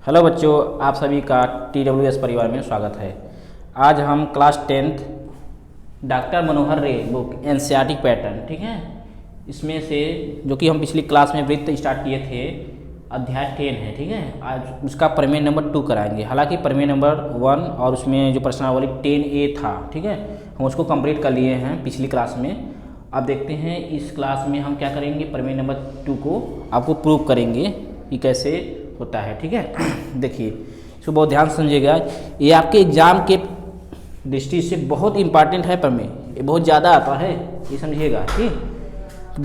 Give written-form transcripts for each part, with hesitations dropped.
Hello बच्चों, आप सभी का TWS परिवार में स्वागत है। आज हम क्लास 10th डॉक्टर मनोहर रे बुक NCERT पैटर्न, ठीक है, इसमें से जो कि हम पिछली क्लास में वृत्त स्टार्ट किए थे, अध्याय 10 है, ठीक है। आज उसका प्रमेय नंबर 2 कराएंगे। हालांकि प्रमेय नंबर 1 और उसमें जो प्रश्नावली 10A था, ठीक है, हम उसको कंप्लीट कर लिए हैं पिछली क्लास में। अब देखते हैं इस क्लास में हम क्या करेंगे, प्रमेय नंबर 2 को आपको प्रूव करेंगे कि कैसे होता है, ठीक है। देखिए, इसको बहुत ध्यान से समझिएगा, ये आपके एग्जाम के दृष्टि से बहुत इंपॉर्टेंट है प्रमेय, ये बहुत ज़्यादा आता है, ये समझिएगा, ठीक।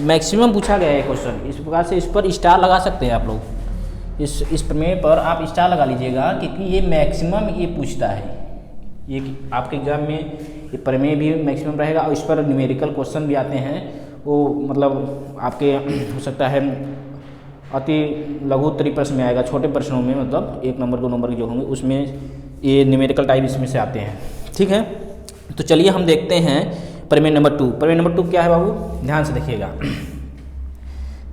मैक्सिमम पूछा गया है क्वेश्चन, इस प्रकार से इस पर स्टार लगा सकते हैं आप लोग। इस प्रमेय पर आप स्टार लगा लीजिएगा, क्योंकि ये मैक्सिमम ये पूछता है। ये आपके एग्जाम में ये प्रमेय भी मैक्सिमम रहेगा और इस पर न्यूमेरिकल क्वेश्चन भी आते हैं। वो मतलब आपके हो सकता है अति लघु उत्तरीय प्रश्न में आएगा, छोटे प्रश्नों में, मतलब 1 नंबर 2 नंबर के जो होंगे उसमें ये न्यूमेरिकल टाइप इसमें से आते हैं, ठीक है। तो चलिए हम देखते हैं प्रमेय नंबर 2। प्रमेय नंबर 2 क्या है बाबू, ध्यान से देखिएगा।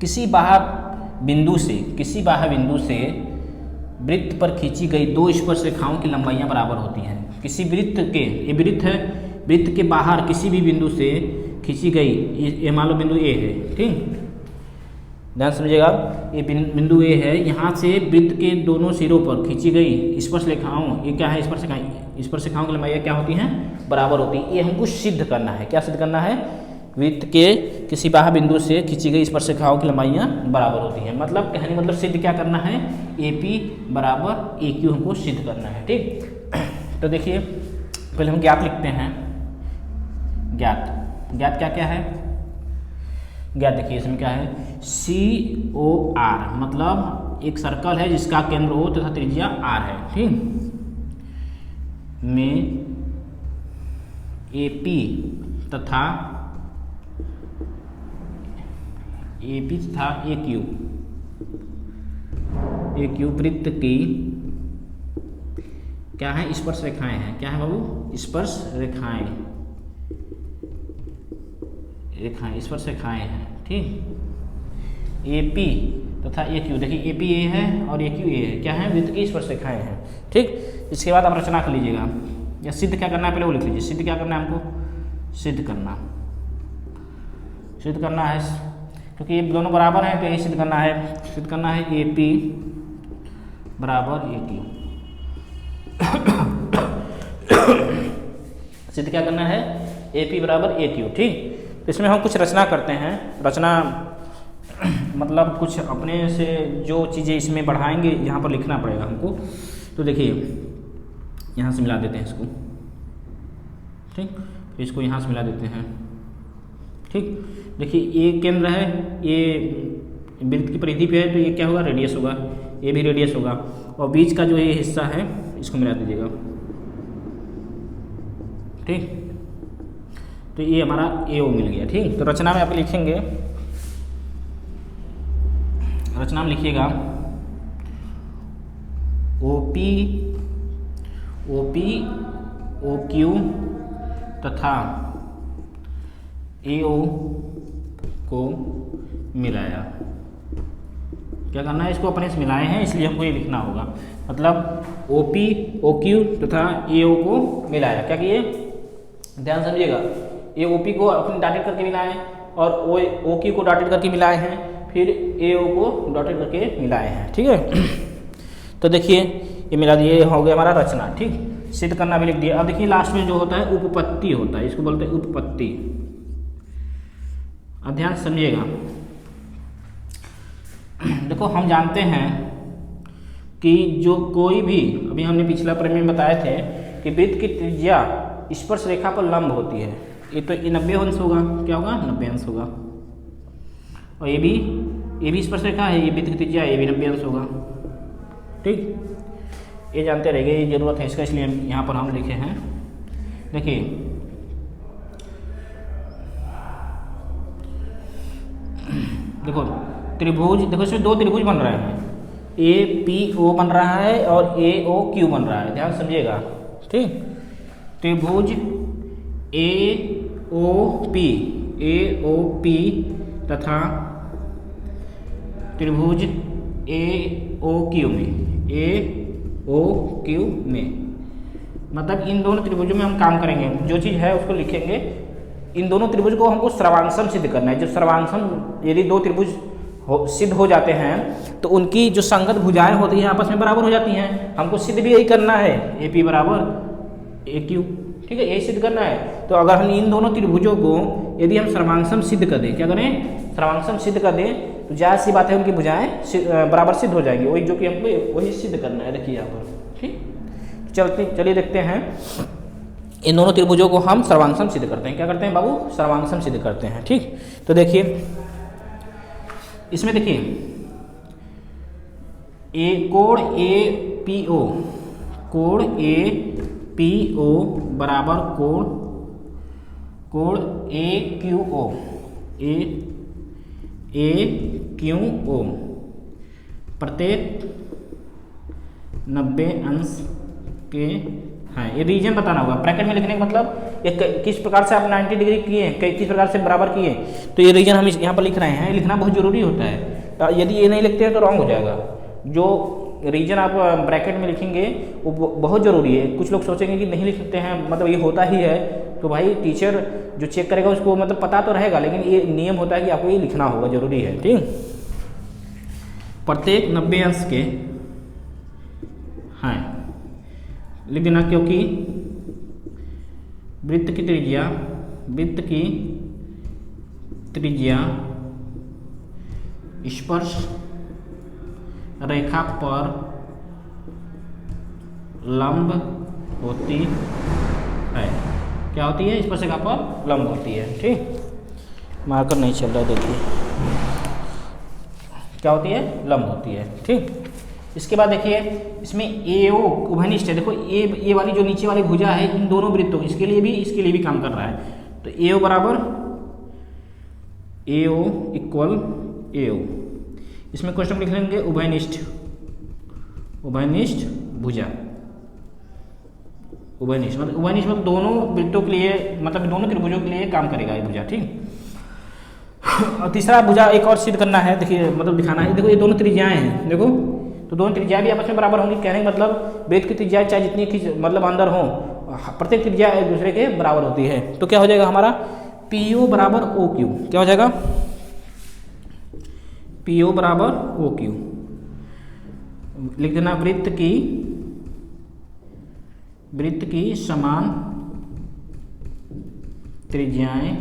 किसी बाह्य बिंदु से वृत्त पर खींची गई 2 स्पर्श रेखाओं की लंबाइयां बराबर होती हैं। किसी वृत्त के, ये वृत्त है, वृत्त के बाहर किसी भी बिंदु से खींची गई, ये मान लो बिंदु ए है, ठीक, ध्यान समझिएगा, ये बिंदु ए है, यहाँ से वृत्त के दोनों सिरों पर खींची गई स्पर्श रेखाओं, ये क्या है, स्पर्श रेखाओं की लंबाई क्या होती हैं, बराबर होती है। ये हमको सिद्ध करना है। क्या सिद्ध करना है, वृत्त के किसी बाह्य बिंदु से खींची गई स्पर्श रेखाओं की लंबाइयाँ बराबर होती हैं। मतलब कहने मतलब सिद्ध क्या करना है, AP बराबर AQ हमको सिद्ध करना है, ठीक। तो देखिए, पहले हम ज्ञात लिखते हैं। ज्ञात क्या क्या है, ज्ञात देखिए इसमें क्या है, COR, मतलब एक सर्कल है जिसका केंद्र O तथा त्रिज्या R है, ठीक, में AP तथा AQ वृत्त की क्या है, स्पर्श रेखाएं हैं। क्या है बाबू, स्पर्श रेखाएं स्पर्श रेखाएं हैं, ठीक। AP तथा AQ, देखिए AP A है और AQ A है, क्या है, वृत्त की स्पर्श रेखाएं हैं, ठीक। इसके बाद आप रचना कर लीजिएगा, या सिद्ध क्या करना है पहले वो लिख लीजिए। सिद्ध क्या करना है हमको, सिद्ध करना है, क्योंकि ये दोनों बराबर हैं तो यही सिद्ध करना है। AP बराबर AQ सिद्ध क्या करना है, AP बराबर AQ, ठीक। तो इसमें हम कुछ रचना करते हैं। रचना मतलब कुछ अपने से जो चीज़ें इसमें बढ़ाएंगे, यहाँ पर लिखना पड़ेगा हमको। तो देखिए, यहाँ से मिला देते हैं इसको, ठीक, इसको यहाँ से मिला देते हैं, ठीक। देखिए, ये केंद्र है, ये वृत्त की परिधि पे है, तो ये क्या होगा, रेडियस होगा, ये भी रेडियस होगा, और बीच का जो ये हिस्सा है इसको मिला दीजिएगा, ठीक। तो ये हमारा AO मिल गया, ठीक। तो रचना में आप लिखेंगे, रचना में लिखिएगा OP OQ तथा AO को मिलाया। क्या करना है, इसको अपने से मिलाए हैं, इसलिए हमको ये लिखना होगा। मतलब OP OQ तथा AO को मिलाया। क्या किए, ध्यान समझिएगा, ये OP को अपने डॉटेड करके मिलाए हैं और OQ को डॉटेड करके मिलाए हैं, फिर AO को डॉटेड करके मिलाए हैं, ठीक है। तो देखिए, ये मिला दिए, हो गया हमारा रचना, ठीक। सिद्ध करना भी लिख दिया। अब देखिए, लास्ट में जो होता है उपपत्ति होता है, इसको बोलते हैं उपपत्ति। अब ध्यान समझिएगा, देखो हम जानते हैं कि जो कोई भी, अभी हमने पिछला प्रमेय में बताए थे कि वृत्त की त्रिज्या स्पर्श रेखा पर लंब होती है। ये तो ये 90 अंश होगा, क्या होगा, 90 अंश होगा, और ये भी स्पर्श रेखा है, ये वृत्त की त्रिज्या, ये भी 90 अंश होगा, ठीक। ये जानते रहेंगे, ये जरूरत है इसका, इसलिए यहाँ पर हम लिखे हैं। देखिए, देखो त्रिभुज, देखो इसमें 2 त्रिभुज बन रहे हैं, APO बन रहा है और AOQ बन रहा है, ध्यान समझिएगा, ठीक। त्रिभुज AOP तथा त्रिभुज AOQ AOQ में, AOQ में, मतलब इन दोनों त्रिभुजों में हम काम करेंगे। जो चीज़ है उसको लिखेंगे। इन दोनों त्रिभुज को हमको सर्वांगसम सिद्ध करना है। जब सर्वांगसम यदि दो त्रिभुज सिद्ध हो जाते हैं तो उनकी जो संगत भुजाएं होती हैं आपस में बराबर हो जाती हैं। हमको सिद्ध भी यही करना है, AP बराबर AQ, ठीक है, यही सिद्ध करना है। तो अगर हम इन दोनों त्रिभुजों को यदि हम सर्वांगसम सिद्ध कर दें, क्या करें, सर्वांगसम सिद्ध कर दें, तो जाहिर सी बात है उनकी भुजाएं बराबर सिद्ध हो जाएंगी। वही जो कि हमको वही सिद्ध करना है। देखिए यहाँ पर, ठीक, चलिए देखते हैं। इन दोनों त्रिभुजों को हम सर्वांगसम सिद्ध करते हैं। क्या करते हैं बाबू, सर्वांगसम सिद्ध करते हैं। ठीक, तो देखिए इसमें देखिए कोण APO, कोण APO बराबर कोण AQO, AQO प्रत्येक 90 अंश के हैं। ये रीजन बताना होगा। ब्रैकेट में लिखने का मतलब ये किस प्रकार से आप 90 डिग्री किए, किस प्रकार से बराबर किए, तो ये रीजन हम यहाँ पर लिख रहे हैं। लिखना बहुत जरूरी होता है। यदि ये नहीं लिखते हैं तो रॉन्ग हो जाएगा। जो रीजन आप ब्रैकेट में लिखेंगे वो बहुत ज़रूरी है। कुछ लोग सोचेंगे कि नहीं लिख सकते हैं, मतलब ये होता ही है, तो भाई टीचर जो चेक करेगा उसको मतलब पता तो रहेगा, लेकिन ये नियम होता है कि आपको ये लिखना होगा, जरूरी है। ठीक, प्रत्येक 90 अंश के हैं लिख देना, क्योंकि वृत्त की त्रिज्या स्पर्श रेखा पर लंब होती है। क्या होती है, स्पर्श रेखा पर लंब होती है। ठीक, मार्कर नहीं चल रहा है, देखिए क्या होती है, लंब होती है। ठीक, इसके बाद देखिए इसमें AO उभयनिष्ठ है। देखो ये वाली जो नीचे वाली भुजा है इन दोनों वृत्तों इसके लिए भी काम कर रहा है। तो AO बराबर AO इक्वल AO, इसमें क्वेश्चन लिख लेंगे उभयनिष्ठ भुजा, उभयनिष्ठ मतलब दोनों वृत्तों के लिए, मतलब दोनों त्रिभुजों के लिए काम करेगा ये भुजा। ठीक, और तीसरा भुजा एक और सिद्ध करना है। देखिए मतलब दिखाना है। देखो ये दोनों त्रिज्याएं हैं, देखो तो दोनों त्रिज्या भी आपस में बराबर होंगी। कहने का मतलब वृत्त की त्रिज्या चाहे जितनी मतलब अंदर हो, प्रत्येक त्रिज्या एक दूसरे के बराबर होती है। तो क्या हो जाएगा हमारा PO बराबर OQ, क्या हो जाएगा, PO बराबर OQ लिख देना। वृत्त की समान त्रिज्याएं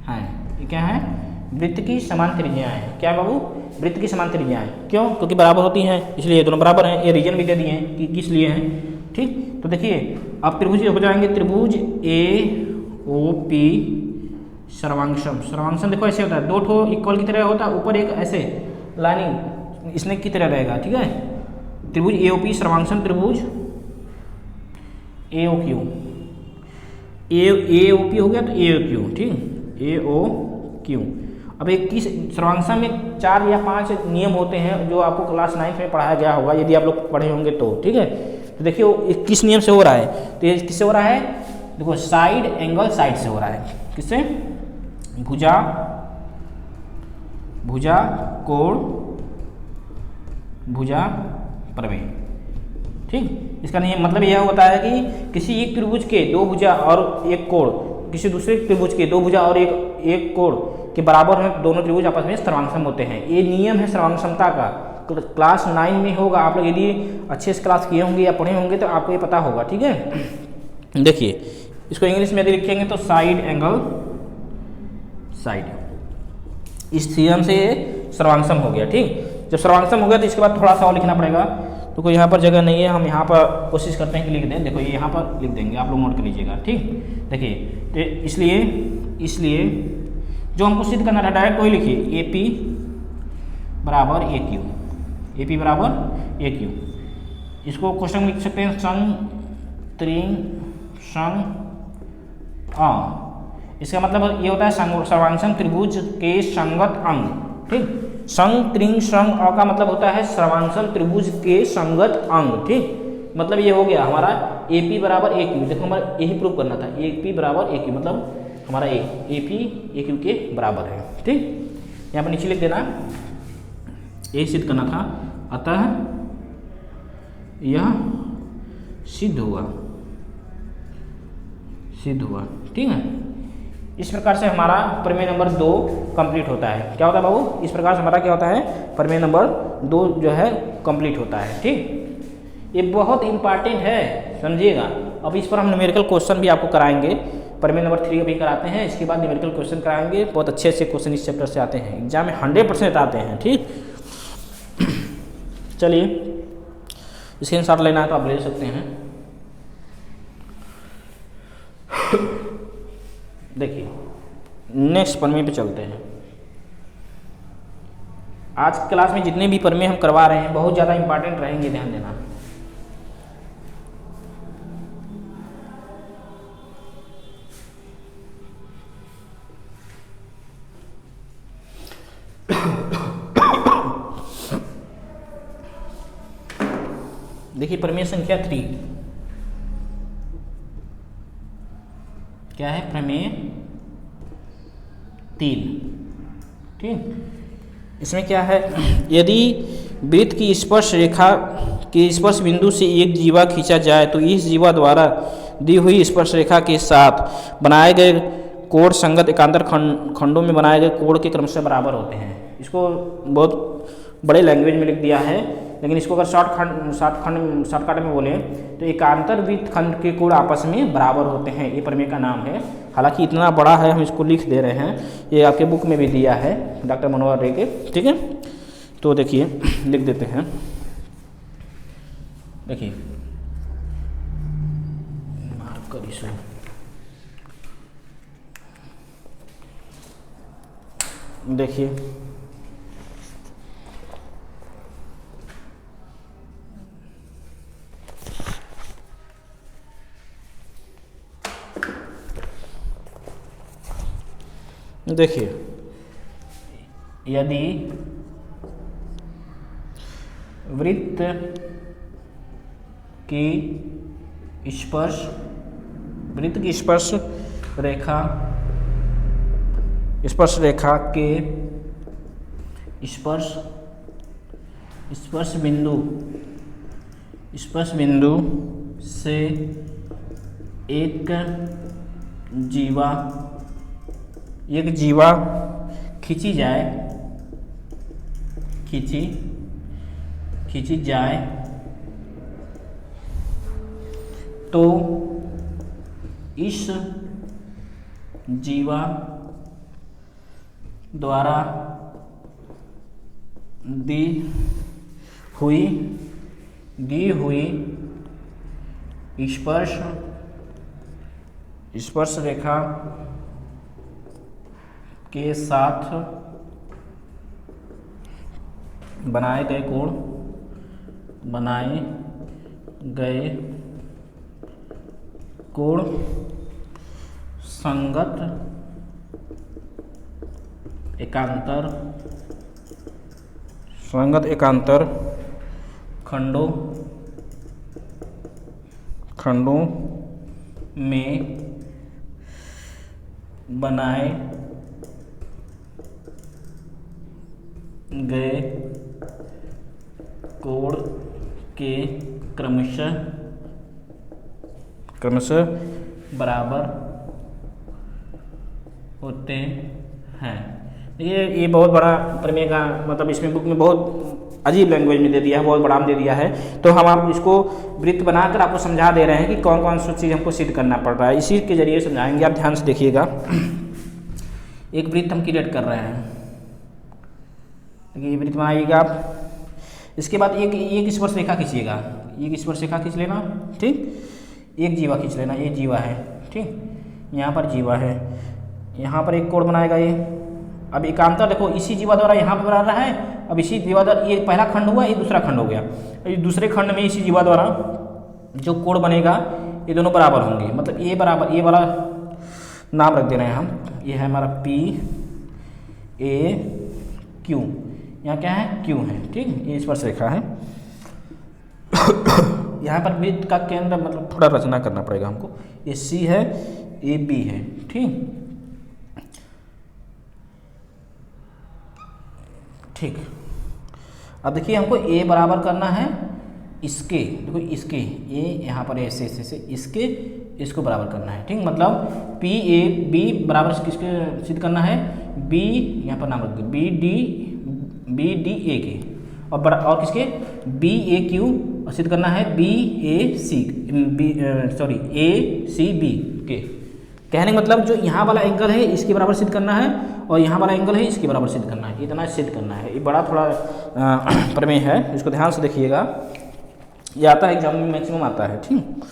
हैं। ये क्या है, वृत्त की समान त्रिज्याएं हैं। क्या बाबू, वृत्त की समान त्रिज्याएं, क्यों, क्योंकि बराबर होती हैं, इसलिए ये दोनों बराबर हैं। ये रीजन भी दे दिए हैं कि किस लिए हैं। ठीक, तो देखिए अब त्रिभुज हो जाएंगे। त्रिभुज AOP सर्वांगसम देखो ऐसे होता है, दो ठो इक्वल की तरह होता है, ऊपर एक ऐसे लाइनिंग स्नेक की तरह रहेगा। ठीक है, त्रिभुज AOP सर्वांगसम त्रिभुज AOQ, AOP हो गया तो AOQ। ठीक, AOQ। अब एक किस सर्वांगसम में 4 या 5 नियम होते हैं जो आपको क्लास 9 में पढ़ाया गया होगा, यदि आप लोग पढ़े होंगे तो। ठीक है, तो देखिए किस नियम से हो रहा है, तो ये किससे हो रहा है, देखो साइड एंगल साइड से हो रहा है। किससे, भुजा कोण भुजा प्रमेय। ठीक, इसका नियम मतलब यह होता है कि किसी एक त्रिभुज के दो भुजा और एक कोण, किसी दूसरे त्रिभुज के दो भुजा और एक कोण के बराबर में दोनों त्रिभुज आपस में सर्वांगसम होते हैं। ये नियम है सर्वांगसमता का। क्लास 9 में होगा। आप लोग यदि अच्छे से क्लास किए होंगे या पढ़े होंगे तो आपको ये पता होगा। ठीक है, देखिए इसको इंग्लिश में यदि लिखेंगे तो साइड एंगल साइड, इस नियम से सर्वांगसम हो गया। ठीक, जब सर्वांगसम हो गया तो इसके बाद थोड़ा सा और लिखना पड़ेगा। तो कोई यहाँ पर जगह नहीं है, हम यहाँ पर कोशिश करते हैं कि लिख दें। देखो ये यहाँ पर लिख देंगे, आप लोग नोट कर लीजिएगा। ठीक, देखिए तो इसलिए जो हमको सिद्ध करना था डायरेक्ट वही लिखिए, AP बराबर AQ। इसको क्वेश्चन लिख सकते हैं इसका मतलब ये होता है सर्वांगसम त्रिभुज के संगत अंग। ठीक, संग त्रिंग संग अ का मतलब होता है सर्वांगसम त्रिभुज के संगत अंग। ठीक, मतलब ये हो गया हमारा AP बराबर AQ। देखो हमारा यही प्रूव करना था, AP बराबर AQ मतलब हमारा AP AQ के बराबर है। ठीक, यहाँ पर नीचे लिख देना यही सिद्ध करना था, अतः यह सिद्ध हुआ। ठीक है। इस प्रकार से हमारा प्रमेय नंबर 2 कंप्लीट होता है। क्या होता है बाबू? इस प्रकार से हमारा क्या होता है, प्रमेय नंबर 2 जो है कंप्लीट होता है। ठीक, ये बहुत इंपॉर्टेंट है, समझिएगा। अब इस पर हम न्यूमेरिकल क्वेश्चन भी आपको कराएंगे। प्रमेय नंबर 3 अभी कराते हैं, इसके बाद न्यूमेरिकल क्वेश्चन कराएंगे। बहुत अच्छे अच्छे क्वेश्चन इस चैप्टर से आते हैं, एग्जाम में 100% आते हैं। ठीक, चलिए स्क्रीनशॉट लेना है तो आप ले सकते हैं। देखिए नेक्स्ट प्रमेय पे चलते हैं। आज की क्लास में जितने भी प्रमेय हम करवा रहे हैं बहुत ज़्यादा इंपॉर्टेंट रहेंगे, ध्यान देना। देखिए प्रमेय संख्या 3 क्या है? प्रमेय 3। ठीक, इसमें क्या है? यदि वृत्त की स्पर्श रेखा के स्पर्श बिंदु से एक जीवा खींचा जाए तो इस जीवा द्वारा दी हुई स्पर्श रेखा के साथ बनाए गए कोण संगत एकांतर खंडों में बनाए गए कोण के क्रमशः बराबर होते हैं। इसको बहुत बड़े लैंग्वेज में लिख दिया है, लेकिन इसको अगर शॉर्टकट में बोले तो एकांतर वृत्त खंड के कोण आपस में बराबर होते हैं। ये प्रमेय का नाम है। हालांकि इतना बड़ा है, हम इसको लिख दे रहे हैं। ये आपके बुक में भी दिया है डॉक्टर मनोहर रे के। ठीक है, तो देखिए लिख देते हैं। देखिए मार्कर इशू, देखिए यदि वृत्त की स्पर्श रेखा के स्पर्श बिंदु से एक जीवा खींची जाए तो इस जीवा द्वारा दी हुई स्पर्श रेखा के साथ बनाए गए कोण संगत एकांतर खंडों में बनाए गए कोण के क्रमशः बराबर होते हैं। ये बहुत बड़ा प्रमेय का मतलब इसमें बुक में बहुत अजीब लैंग्वेज में दे दिया है, बहुत बड़ा दे दिया है। तो हम आप इसको वृत्त बनाकर आपको समझा दे रहे हैं कि कौन कौन सी चीज़ हमको सिद्ध करना पड़ रहा है, इसी के जरिए समझाएंगे। आप ध्यान से देखिएगा। एक वृत्त हम क्रिएट कर रहे हैं, ये वृत्त बनाइएगा आप। इसके बाद एक स्पर्श रेखा खींचिएगा, एक स्पर्श रेखा खींच लेना। ठीक, एक जीवा खींच लेना, ये जीवा है। ठीक, यहाँ पर जीवा है, यहाँ पर एक कोण बनाएगा ये। अब एकांतर देखो, इसी जीवा द्वारा यहाँ पर बना रहा है। अब इसी जीवा द्वारा ये पहला खंड हुआ, ये दूसरा खंड हो गया। ये दूसरे खंड में इसी जीवा द्वारा जो कोण बनेगा ये दोनों बराबर होंगे। मतलब ये बराबर, ये वाला नाम रख दे रहे हैं हम। ये है हमारा P A Q, यहाँ क्या है? Q है। ठीक, ये स्पर्श रेखा है। यहाँ पर वृत्त का केंद्र मतलब थोड़ा रचना करना पड़ेगा हमको। ये C है, ये B है। ठीक, अब देखिए हमको ए बराबर करना है इसके, देखो इसके ए यहाँ पर ऐसे इसके इसको बराबर करना है, ठीक। मतलब पी ए बी बराबर किसके सिद्ध करना है, बी यहाँ पर नाम रख दो बी डी ए के, और किसके बी ए क्यू सिद्ध करना है बी ए सी बी के। कहने का मतलब जो यहाँ वाला एंगल है इसके बराबर सिद्ध करना है और यहाँ वाला एंगल है इसके बराबर सिद्ध करना है, इतना सिद्ध करना है। ये बड़ा थोड़ा प्रमेय है, इसको ध्यान से देखिएगा, ये आता है एग्जाम में मैक्सिमम आता है, ठीक।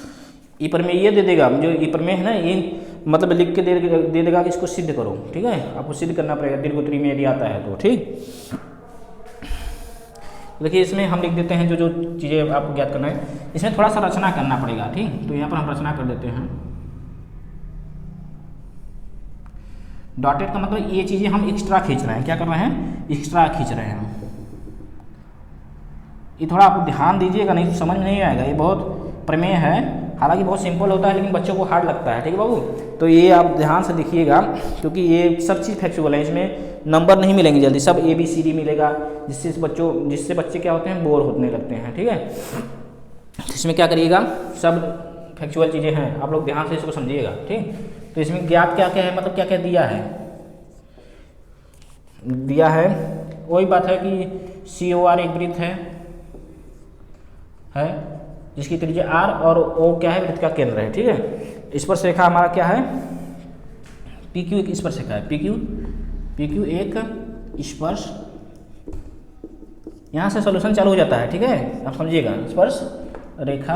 ये प्रमेय ये दे देगा, जो ये प्रमेय है ना ये मतलब लिख के दे देगा कि इसको सिद्ध करो, ठीक है। आपको सिद्ध करना पड़ेगा दीर्घोत्तरी में यदि आता है तो, ठीक। देखिए इसमें हम लिख देते हैं जो चीज़ें आपको ज्ञात करना है, इसमें थोड़ा सा रचना करना पड़ेगा, ठीक। तो यहाँ पर हम रचना कर देते हैं। डॉटेड का मतलब ये चीज़ें हम एक्स्ट्रा खींच रहे हैं, क्या कर रहे हैं, एक्स्ट्रा खींच रहे हैं। ये थोड़ा आप ध्यान दीजिएगा, नहीं तो समझ में नहीं आएगा। ये बहुत प्रमेय है, हालांकि बहुत सिंपल होता है लेकिन बच्चों को हार्ड लगता है, ठीक है बाबू। तो ये आप ध्यान से देखिएगा क्योंकि ये सब चीज़ फैक्चुअल है, इसमें नंबर नहीं मिलेंगे जल्दी, सब ABCD मिलेगा, जिससे बच्चे क्या होते हैं, बोर होने लगते हैं, ठीक है। इसमें क्या करिएगा, सब फैक्चुअल चीज़ें हैं, आप लोग ध्यान से इसको समझिएगा, ठीक। तो इसमें ज्ञात क्या क्या है, मतलब क्या क्या दिया है, वही बात है कि COR एक वृत्त है जिसकी त्रिज्या R और O क्या है, वृत्त का केंद्र है, ठीक है। स्पर्श रेखा हमारा क्या है, PQ एक स्पर्श रेखा है, PQ एक स्पर्श, यहाँ से सॉल्यूशन चालू हो जाता है, ठीक है, आप समझिएगा, स्पर्श रेखा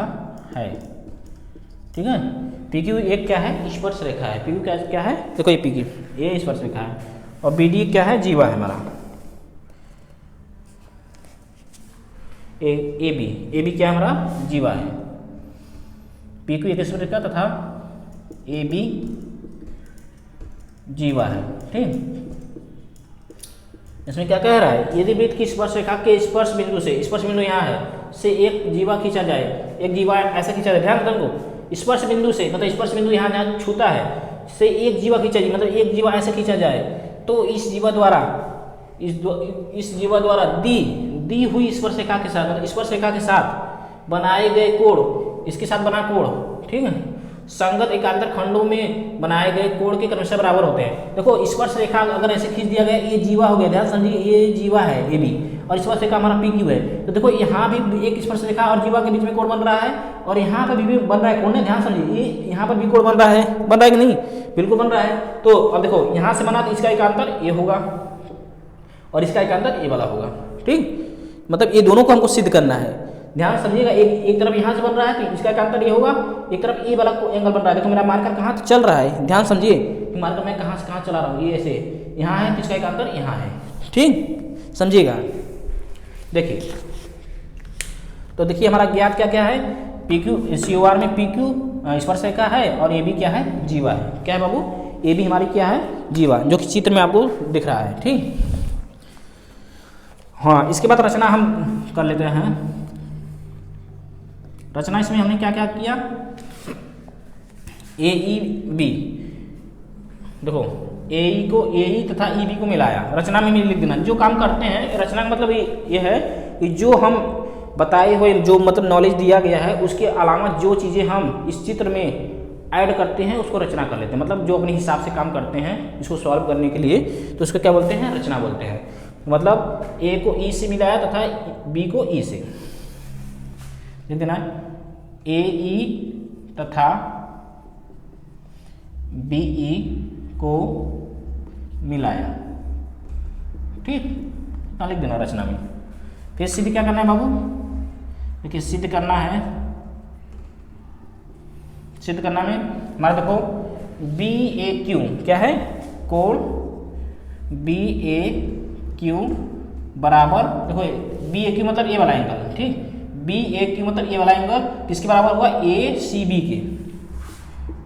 है, ठीक है। PQ एक क्या है, स्पर्श रेखा है, PQ क्या है, देखो ये PQ ये स्पर्श रेखा है, और BD क्या है, जीवा है हमारा, AB क्या है हमारा, जीवा है। PQ एक स्पर्श रेखा तथा AB जीवा है, ठीक। इसमें क्या कह रहा है, यदि वृत्त की स्पर्श रेखा के स्पर्श बिंदु से, स्पर्श बिंदु यहाँ है, से एक जीवा खींचा जाए, एक जीवा ऐसा खींचा जाए, ध्यान रखो, स्पर्श बिंदु से मतलब स्पर्श बिंदु यहाँ जहाँ छूता है से एक जीवा खींचा जाए, मतलब एक जीवा ऐसे खींचा जाए, तो इस जीवा द्वारा दी हुई स्पर्श रेखा के साथ, मतलब स्पर्श रेखा के साथ बनाए गए कोण, इसके साथ बना कोण, ठीक है, संगत एकांतर खंडों में बनाए गए कोण के क्रमशः बराबर होते हैं। देखो स्पर्श रेखा अगर ऐसे खींच दिया गया, ये जीवा हो गया, ध्यान समझिए, ये जीवा है AB और स्पर्श रेखा हमारा PQ है, तो देखो यहाँ भी एक स्पर्श रेखा और जीवा के बीच में कोण बन रहा है, और यहाँ पर भी बन रहा है कोण, ध्यान समझिए, ये यहाँ पर भी कोण बन रहा है कि नहीं, बिल्कुल बन रहा है। तो अब देखो यहाँ से बना तो इसका एकांतर ये होगा और इसका एकांतर ये वाला होगा, ठीक। मतलब ये दोनों को हमको सिद्ध करना है, ध्यान समझिएगा। एक तरफ यहाँ से बन रहा है तो इसका एकांतर ये होगा, एक तरफ ये वाला एंगल बन रहा है। देखो मेरा मार्कर कहाँ चल रहा है, ध्यान समझिए, मार्कर मैं कहाँ से कहाँ चला रहा हूँ, ये ऐसे यहाँ है तो इसका एकांतर यहाँ है, ठीक, समझिएगा। देखिए तो देखिए हमारा ज्ञात क्या क्या है, PQ COR में PQ स्पर्श रेखा है और AB क्या है, जीवा है, क्या है बाबू, AB हमारी क्या है, जीवा, जो कि चित्र में आपको दिख रहा है, ठीक। हाँ, इसके बाद रचना हम कर लेते हैं। रचना इसमें हमने क्या क्या किया, AEB, देखो AE को AE तथा EB को मिलाया, रचना में लिख देना। जो काम करते हैं रचना का मतलब ये है कि जो हम बताए हुए जो मतलब नॉलेज दिया गया है उसके अलावा जो चीज़ें हम इस चित्र में ऐड करते हैं उसको रचना कर लेते हैं, मतलब जो अपने हिसाब से काम करते हैं इसको सॉल्व करने के लिए, तो उसको क्या बोलते हैं, रचना बोलते हैं। मतलब A को E से मिलाया तथा B को E से लिख देना, AE तथा BE को मिलाया, ठीक, लिख देना रचना में। फिर सिद्ध क्या करना है बाबू, देखिए सिद्ध करना है, सिद्ध करना में हमारा देखो BAQ क्या है, कोण BAQ बराबर, देखो BAQ मतलब ये वाला एंगल, ठीक, BAQ मतलब ये वाला एंगल किसके बराबर हुआ, ACB के,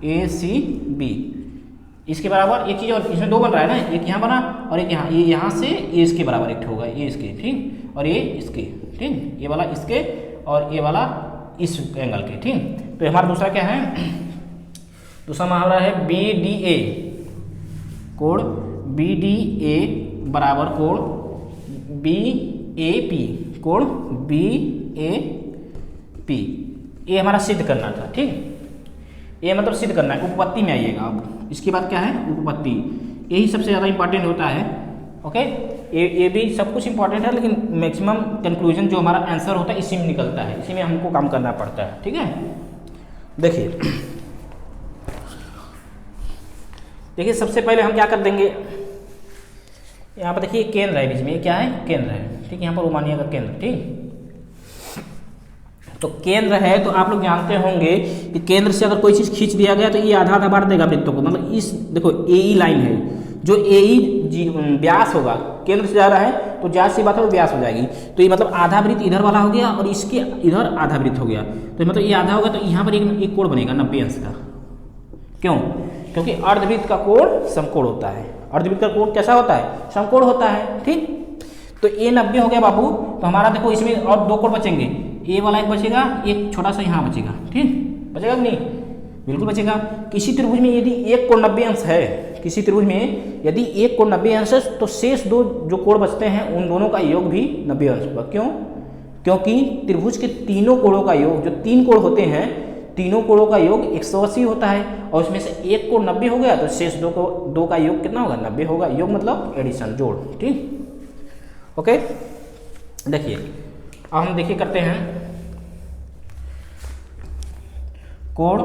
ACB इसके बराबर। एक चीज़ और इसमें दो बन रहा है ना, एक यहाँ बना और एक यहाँ, ये यहाँ से ये इसके बराबर एक होगा, ये इसके, ठीक, और ये इसके, ठीक, ये वाला इसके और ये वाला इस एंगल के, ठीक। तो हमारा दूसरा क्या है, दूसरा हमारा है BDA, कोण BDA बराबर कोण BAP, कोण बी ए पी, ये हमारा सिद्ध करना था। ठीक, ये मतलब सिद्ध करना है, उपपत्ति में आइएगा अब। इसके बाद क्या है, उपपत्ति, यही सबसे ज़्यादा इंपॉर्टेंट होता है। ओके, ये भी सब कुछ इंपॉर्टेंट है, लेकिन मैक्सिमम कंक्लूजन जो हमारा आंसर होता है इसी में निकलता है, इसी में हमको काम करना पड़ता है। ठीक है, देखिए सबसे पहले हम क्या कर देंगे, यहाँ पर देखिए केंद्र है बीच में, ये क्या है, केंद्र है। ठीक, यहाँ पर रोमानिया का केंद्र। ठीक, तो केंद्र है तो आप लोग जानते होंगे कि केंद्र से अगर कोई चीज़ खींच दिया गया तो ये आधा आधा बांट देगा वृत्तों को। मतलब इस देखो ए लाइन है, जो ए व्यास होगा, केंद्र से जा रहा है तो ज्यादा सी बात है वो व्यास हो जाएगी। तो ये मतलब आधा वृत्त इधर वाला हो गया और इसके इधर आधा वृत्त हो गया, तो मतलब ये आधा होगा, तो यहाँ पर एक कोण बनेगा 90 अंश का। क्यों? क्योंकि अर्धवृत्त का कोण समकोण होता है। अर्धवृत्त का कोण कैसा होता है, समकोण होता है। ठीक, तो ये 90 हो गया बाबू। तो हमारा देखो इसमें और दो कोण बचेंगे, ए वाला एक बचेगा, एक छोटा सा यहाँ बचेगा। ठीक, बचेगा कि नहीं, बिल्कुल बचेगा। किसी त्रिभुज में यदि एक कोण 90 अंश है, किसी त्रिभुज में यदि एक कोण 90 अंश है, तो शेष दो जो कोण बचते हैं उन दोनों का योग भी 90 अंश होगा। क्यों? क्योंकि त्रिभुज के तीनों कोणों का योग, जो तीन कोण होते हैं, तीनों कोणों का योग 180 होता है, और उसमें से एक कोण 90 हो गया तो शेष दो का योग कितना होगा, 90 होगा। योग मतलब एडिशन, जोड़। ठीक, ओके, देखिए अब हम देखिए करते हैं कोण,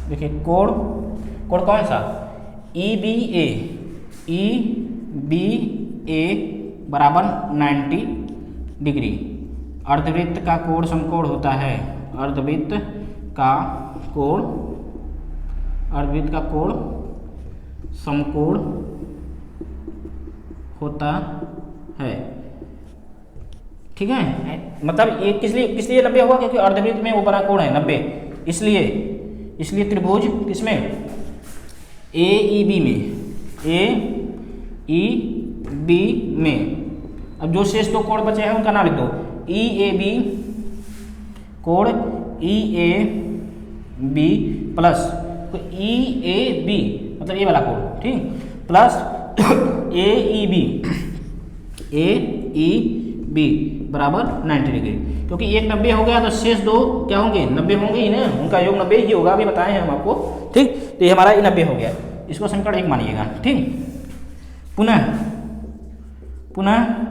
देखिए कोण कौन सा, ई बी ए बराबर 90 डिग्री। अर्धवृत्त का कोण समकोण होता है, अर्धवृत्त का कोण समकोण होता है। ठीक है, मतलब ये किस लिए 90 होगा, क्योंकि अर्धवृत्त में वो बड़ा कोण है 90, इसलिए त्रिभुज किसमें, ए ई बी में। अब जो शेष दो कोण बचे हैं उनका नाम लिख दो, ई ए बी कोण E A B plus E A B मतलब ये वाला कोण। ठीक, प्लस ए ई बी बराबर 90 डिग्री। क्योंकि एक 90 हो गया तो शेष दो क्या होंगे, 90 होंगे ही ना, उनका योग 90 ही होगा, अभी बताए हैं हम आपको। ठीक, तो ये हमारा 90 हो गया, इसको समीकरण 1 मानिएगा। ठीक, पुनः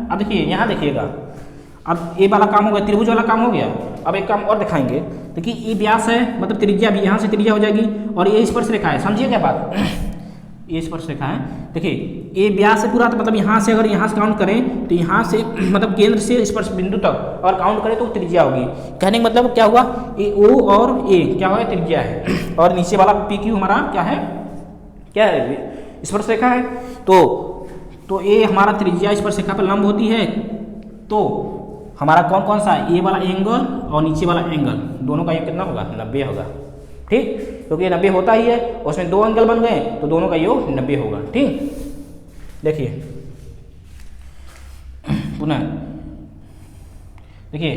अब देखिए यहाँ देखिएगा, अब ये वाला काम हो गया, त्रिभुज वाला काम हो गया। अब एक काम और दिखाएंगे, देखिए ये व्यास है, मतलब त्रिज्या भी यहाँ से त्रिज्या हो जाएगी, और ये स्पर्श रेखा है, समझिए क्या बात, ये स्पर्श रेखा है। देखिए ये व्यास है पूरा, तो मतलब यहाँ से अगर यहाँ से काउंट करें तो यहाँ से मतलब केंद्र से स्पर्श बिंदु तक और काउंट करें तो त्रिज्या होगी। कहने का मतलब क्या हुआ, ए ओ और ए क्या हुआ, त्रिज्या है, और नीचे वाला पी क्यू हमारा क्या है, स्पर्श रेखा है। तो ये हमारा त्रिज्या स्पर्श रेखा पर लंब होती है, तो हमारा कौन सा, ये वाला एंगल और नीचे वाला एंगल, दोनों का योग कितना होगा, 90 होगा। ठीक, क्योंकि ये 90 होता ही है, उसमें दो एंगल बन गए तो दोनों का योग 90 होगा। ठीक, देखिए पुनः देखिए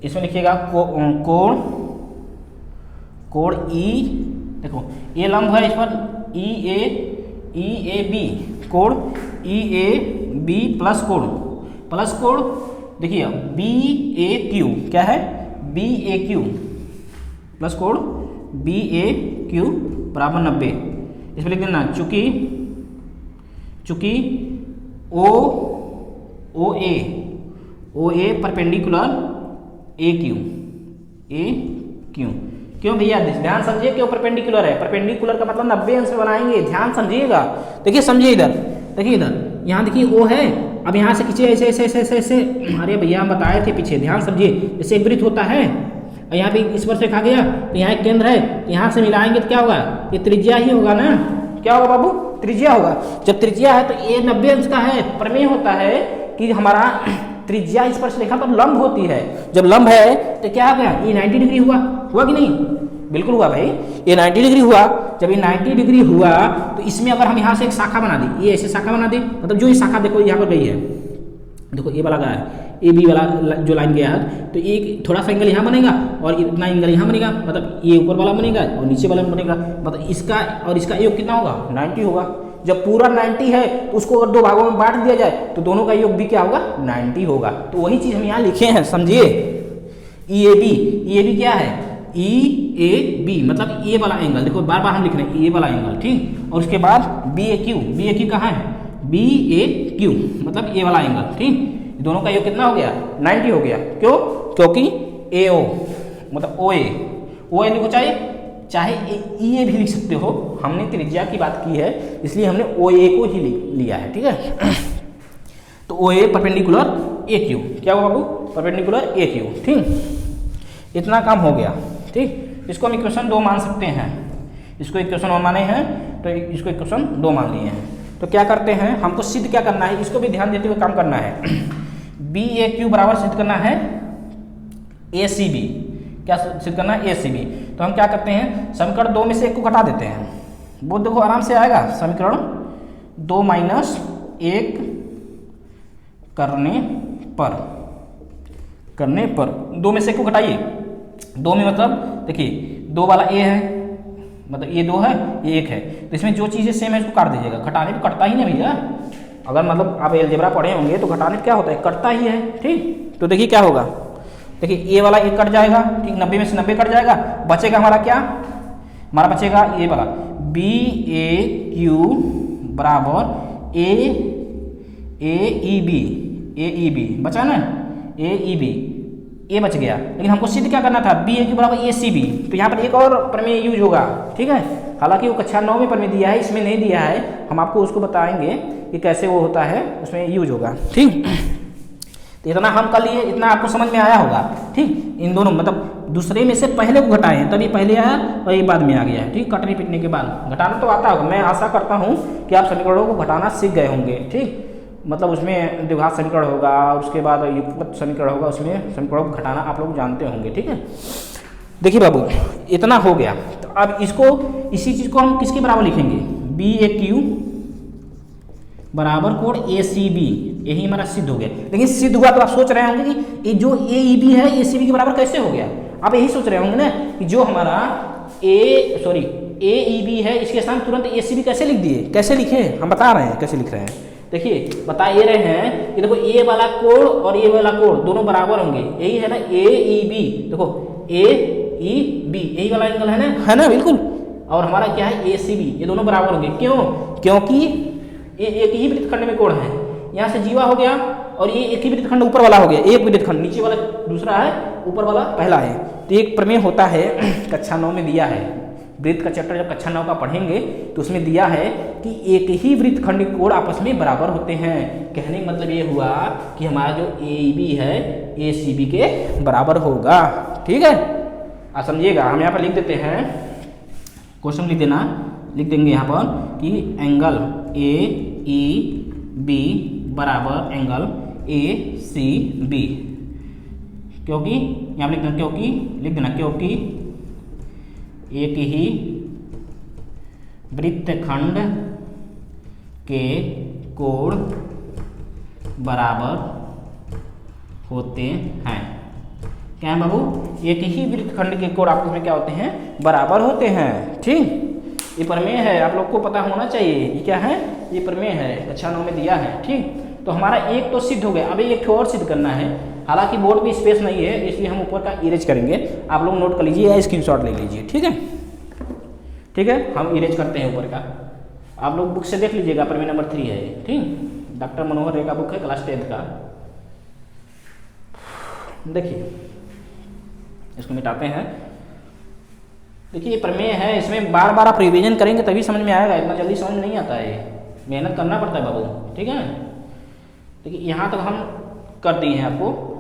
इसमें लिखिएगा कोण ई, देखो ये लंब है, इस पर ई ए बी, कोण ई ए बी प्लस कोण देखिए बी ए क्यू, क्या है, बी ए क्यू प्लस कोण बी ए क्यू बराबर 90। इसमें लिख देना चूंकि ओ ए परपेंडिकुलर ए क्यू। क्यों भैया, ध्यान समझिए, क्यों परपेंडिकुलर है, परपेंडिकुलर का मतलब 90 अंश बनाएंगे, ध्यान समझिएगा। देखिए समझिए इधर, देखिए इधर, यहाँ देखिए ओ है, अब यहाँ से खींचिए ऐसे। अरे भैया हम बताए थे पीछे, ध्यान समझिए, जैसे एक वृत्त होता है, यहाँ पे स्पर्श रेखा गया तो यहाँ एक केंद्र है, यहाँ से मिलाएंगे तो क्या होगा, ये त्रिज्या ही होगा ना, क्या होगा बाबू, त्रिज्या होगा। जब त्रिज्या है तो ये 90 अंश का है, प्रमेय होता है कि हमारा त्रिज्या स्पर्श रेखा पर लंब होती है। जब लंब है तो क्या हो गया, ये 90 डिग्री हुआ कि नहीं, बिल्कुल हुआ भाई, ये 90 डिग्री हुआ। जब ये 90 डिग्री हुआ तो इसमें अगर हम यहाँ से एक शाखा बना दें, ये ऐसे शाखा बना दें, मतलब जो ये शाखा देखो यहाँ पर गई है, देखो ये वाला गया है, ए बी वाला जो लाइन गया है, तो एक थोड़ा सा एंगल यहाँ बनेगा और इतना एंगल यहाँ बनेगा, मतलब ये ऊपर वाला बनेगा और नीचे वाला बनेगा, मतलब इसका और इसका योग कितना होगा, 90 होगा। जब पूरा 90 है तो उसको अगर दो भागों में बांट दिया जाए तो दोनों का योग भी क्या होगा 90 होगा। तो वही चीज़ हम यहाँ लिखे हैं, समझिए। EAB क्या है, EAB मतलब ए वाला एंगल, देखो बार बार हम लिख रहे हैं ए वाला एंगल, ठीक। और उसके बाद BAQ कहाँ है, BAQ मतलब ए वाला एंगल, ठीक। दोनों का योग कितना हो गया 90 हो गया। क्यों, क्योंकि AO मतलब OA लिखो, चाहे EA भी लिख सकते हो, हमने त्रिज्या की बात की है इसलिए हमने OA को ही लिया है, ठीक है। तो OA परपेंडिकुलर AQ, क्या हुआ बाबू, परपेंडिकुलर AQ, ठीक। इतना काम हो गया, ठीक। इसको हम इक्वेशन 2 मान सकते हैं, इसको इक्वेशन 1 माने हैं तो इसको इक्वेशन 2 मान लिए हैं। तो क्या करते हैं, हमको सिद्ध क्या करना है, इसको भी ध्यान देते हुए काम करना है। BAQ बराबर सिद्ध करना है ACB, क्या सिद्ध करना है ACB। तो हम क्या करते हैं, समीकरण 2 में से 1 को घटा देते हैं, वो देखो आराम से आएगा। समीकरण 2 माइनस 1 करने पर 2 में से 1 को घटाइए। 2 में मतलब देखिए 2 वाला A है, मतलब ये 2 है ये 1 है, तो इसमें जो चीज़ें सेम है इसको काट दीजिएगा। घटाने पे कटता ही नहीं भैया, अगर मतलब आप अलजेब्रा पढ़े होंगे तो घटाने पे क्या होता है, कटता ही है, ठीक। तो देखिए क्या होगा, देखिए ए वाला 1 कट जाएगा, ठीक, 90 में से 90 कट जाएगा, बचेगा हमारा क्या, हमारा बचेगा ये वाला BAQ बराबर AEB बचा ना, AEB ये बच गया। लेकिन हमको सिद्ध क्या करना था, BAQ बराबर ACB। तो यहाँ पर एक और प्रमेय यूज होगा, ठीक है। हालांकि वो कक्षा 9 में प्रमेय दिया है, इसमें नहीं दिया है, हम आपको उसको बताएंगे कि कैसे वो होता है, उसमें यूज होगा, ठीक। तो इतना हम कर लिए, इतना आपको समझ में आया होगा, ठीक। इन दोनों मतलब दूसरे में से पहले को घटाए हैं, तभी पहले आया और ये बाद में आ गया है, ठीक। कटने पीटने के बाद घटाना तो आता होगा, मैं आशा करता हूँ कि आप समीकरणों को घटाना सीख गए होंगे, ठीक। मतलब उसमें द्विघात समीकरण होगा, उसके बाद युगपत समीकरण होगा, उसमें समीकरणों को घटाना आप लोग जानते होंगे, ठीक है। देखिए बाबू इतना हो गया, तो अब इसको इसी चीज़ को हम किसके बराबर लिखेंगे, BAQ बराबर कोड ACB, यही हमारा सिद्ध हो गया। लेकिन सिद्ध हुआ तो आप सोच रहे होंगे कि ये जो AEB है ACB के बराबर कैसे हो गया, आप यही सोच रहे होंगे ना कि जो हमारा AEB है इसके साथ तुरंत ACB कैसे लिख दिए, कैसे लिखे, हम बता रहे हैं कैसे लिख रहे हैं। देखिए बता ये रहे हैं कि देखो ए वाला कोण और ये वाला कोण दोनों बराबर होंगे, यही है ना AEB, देखो AEB यही वाला एंगल है ना बिल्कुल। और हमारा क्या है ACB, ये दोनों बराबर होंगे। क्यों, क्योंकि ये एक ही वृत्तखंड में कोण है, यहाँ से जीवा हो गया और ये एक ही वृत्तखंड ऊपर वाला हो गया, एक वृत्तखंड नीचे वाला दूसरा है, ऊपर वाला पहला है। तो एक प्रमेय होता है कक्षा 9 में दिया है, वृत्त का चैप्टर जब कक्षा 9 का पढ़ेंगे तो उसमें दिया है कि एक ही वृत्तखंड के कोण आपस में बराबर होते हैं। कहने का मतलब ये हुआ कि हमारा जो AEB है ACB के बराबर होगा, ठीक है। आप समझिएगा, हम यहाँ पर लिख देते हैं, क्वेश्चन लिख देंगे यहाँ पर कि एंगल AEB बराबर एंगल ACB, क्योंकि यहाँ लिख देना क्योंकि एक ही वृत्तखंड के कोण बराबर होते हैं। क्या है बाबू, एक ही वृत्तखंड के कोण आपस में क्या होते हैं, बराबर होते हैं, ठीक। ये प्रमेय है, आप लोग को पता होना चाहिए, ये क्या है, ये प्रमेय है, कक्षा 9 में दिया है, ठीक। तो हमारा एक तो सिद्ध हो गया, अभी एक और सिद्ध करना है। हालांकि बोर्ड में स्पेस नहीं है इसलिए हम ऊपर का इरेज करेंगे, आप लोग नोट कर लीजिए या स्क्रीनशॉट ले लीजिए, ठीक है। ठीक है, हम इरेज करते हैं ऊपर का, आप लोग बुक से देख लीजिएगा, प्रमेय नंबर 3 है, ठीक। डॉक्टर मनोहर रे का बुक है, क्लास 10 का। देखिए इसको मिटाते हैं। देखिए ये प्रमेय है, इसमें बार बार आप रिवीजन करेंगे तभी समझ में आएगा, इतना जल्दी समझ नहीं आता है, मेहनत करना पड़ता है बाबू, ठीक है। देखिए यहाँ तक हम कर दिए हैं आपको।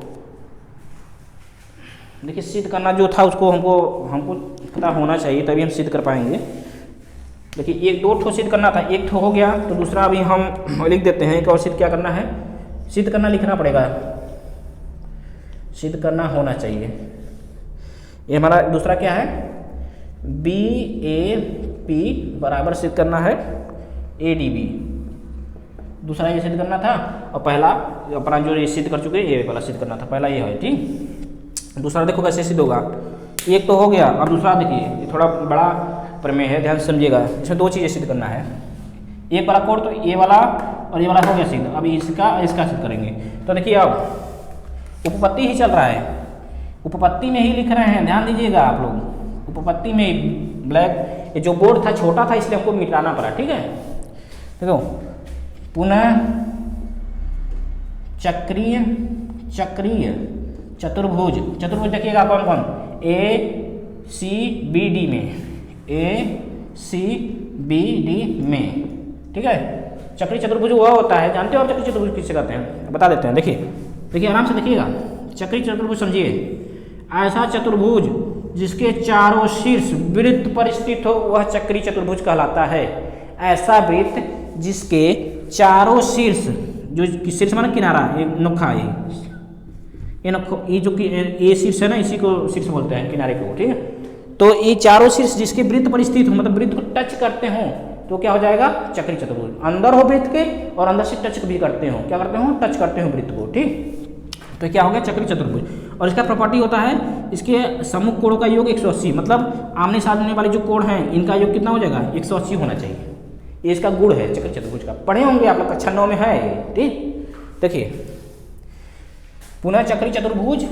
देखिए सिद्ध करना जो था उसको हमको पता होना चाहिए, तभी हम सिद्ध कर पाएंगे। देखिए एक दो ठो सिद्ध करना था, एक ठो हो गया तो दूसरा अभी हम लिख देते हैं। एक और सिद्ध क्या करना है, सिद्ध करना लिखना पड़ेगा, सिद्ध करना होना चाहिए। ये हमारा दूसरा क्या है, BAP बराबर सिद्ध करना है ADB, दूसरा ये सिद्ध करना था, और पहला अपना जो ये सिद्ध कर चुके हैं ये वाला सिद्ध करना था, पहला ये है, ठीक। दूसरा देखो कैसे सिद्ध होगा, एक तो हो गया और दूसरा देखिए ये थोड़ा बड़ा प्रमेय है, ध्यान से समझिएगा। इसमें दो चीज़ें सिद्ध करना है, एक वाला कोण तो ये वाला और ये वाला हो गया सिद्ध। अब इसका सिद्ध करेंगे। तो देखिए अब उपपत्ति ही चल रहा है, उपपत्ति में ही लिख रहे हैं, ध्यान दीजिएगा आप लोग। उपपत्ति में ब्लैक ये जो बोर्ड था छोटा था इसलिए हमको मिटाना पड़ा, ठीक है। देखो पुनः चक्रीय चतुर्भुज देखिएगा कौन कौन, ACBD में, ACBD में, ठीक है। चक्रीय चतुर्भुज वह होता है, जानते हो आप चक्रीय चतुर्भुज किससे कहते हैं, बता देते हैं। देखिए आराम से देखिएगा। चक्रीय चतुर्भुज समझिए, ऐसा चतुर्भुज जिसके चारों शीर्ष वृत्त पर स्थित हो वह चक्रीय चतुर्भुज कहलाता है। ऐसा वृत्त जिसके चारों शीर्ष, जो शीर्ष माना किनारा, ये नोखा, ये नोखा, ये जो ये शीर्ष है ना, इसी को शीर्ष बोलते हैं, किनारे को, ठीक है। तो ये चारों शीर्ष जिसके वृत्त पर स्थित हो, मतलब वृत्त को टच करते हो, तो क्या हो जाएगा, चक्रीय चतुर्भुज। अंदर हो वृत्त के और अंदर से टच भी करते हो, क्या करते हो, टच करते हो वृत्त को, ठीक। तो क्या हो गया, चक्रीय चतुर्भुज। और इसका प्रॉपर्टी होता है, इसके सम्मुख कोणों का योग 180, मतलब आमने सामने वाले जो कोण हैं इनका योग कितना हो जाएगा, 180 होना चाहिए। ये इसका गुण है चक्रीय चतुर्भुज का, पढ़े होंगे आप लोग, कक्षा 9 में है, ठीक। देखिए पुनः चक्रीय चतुर्भुज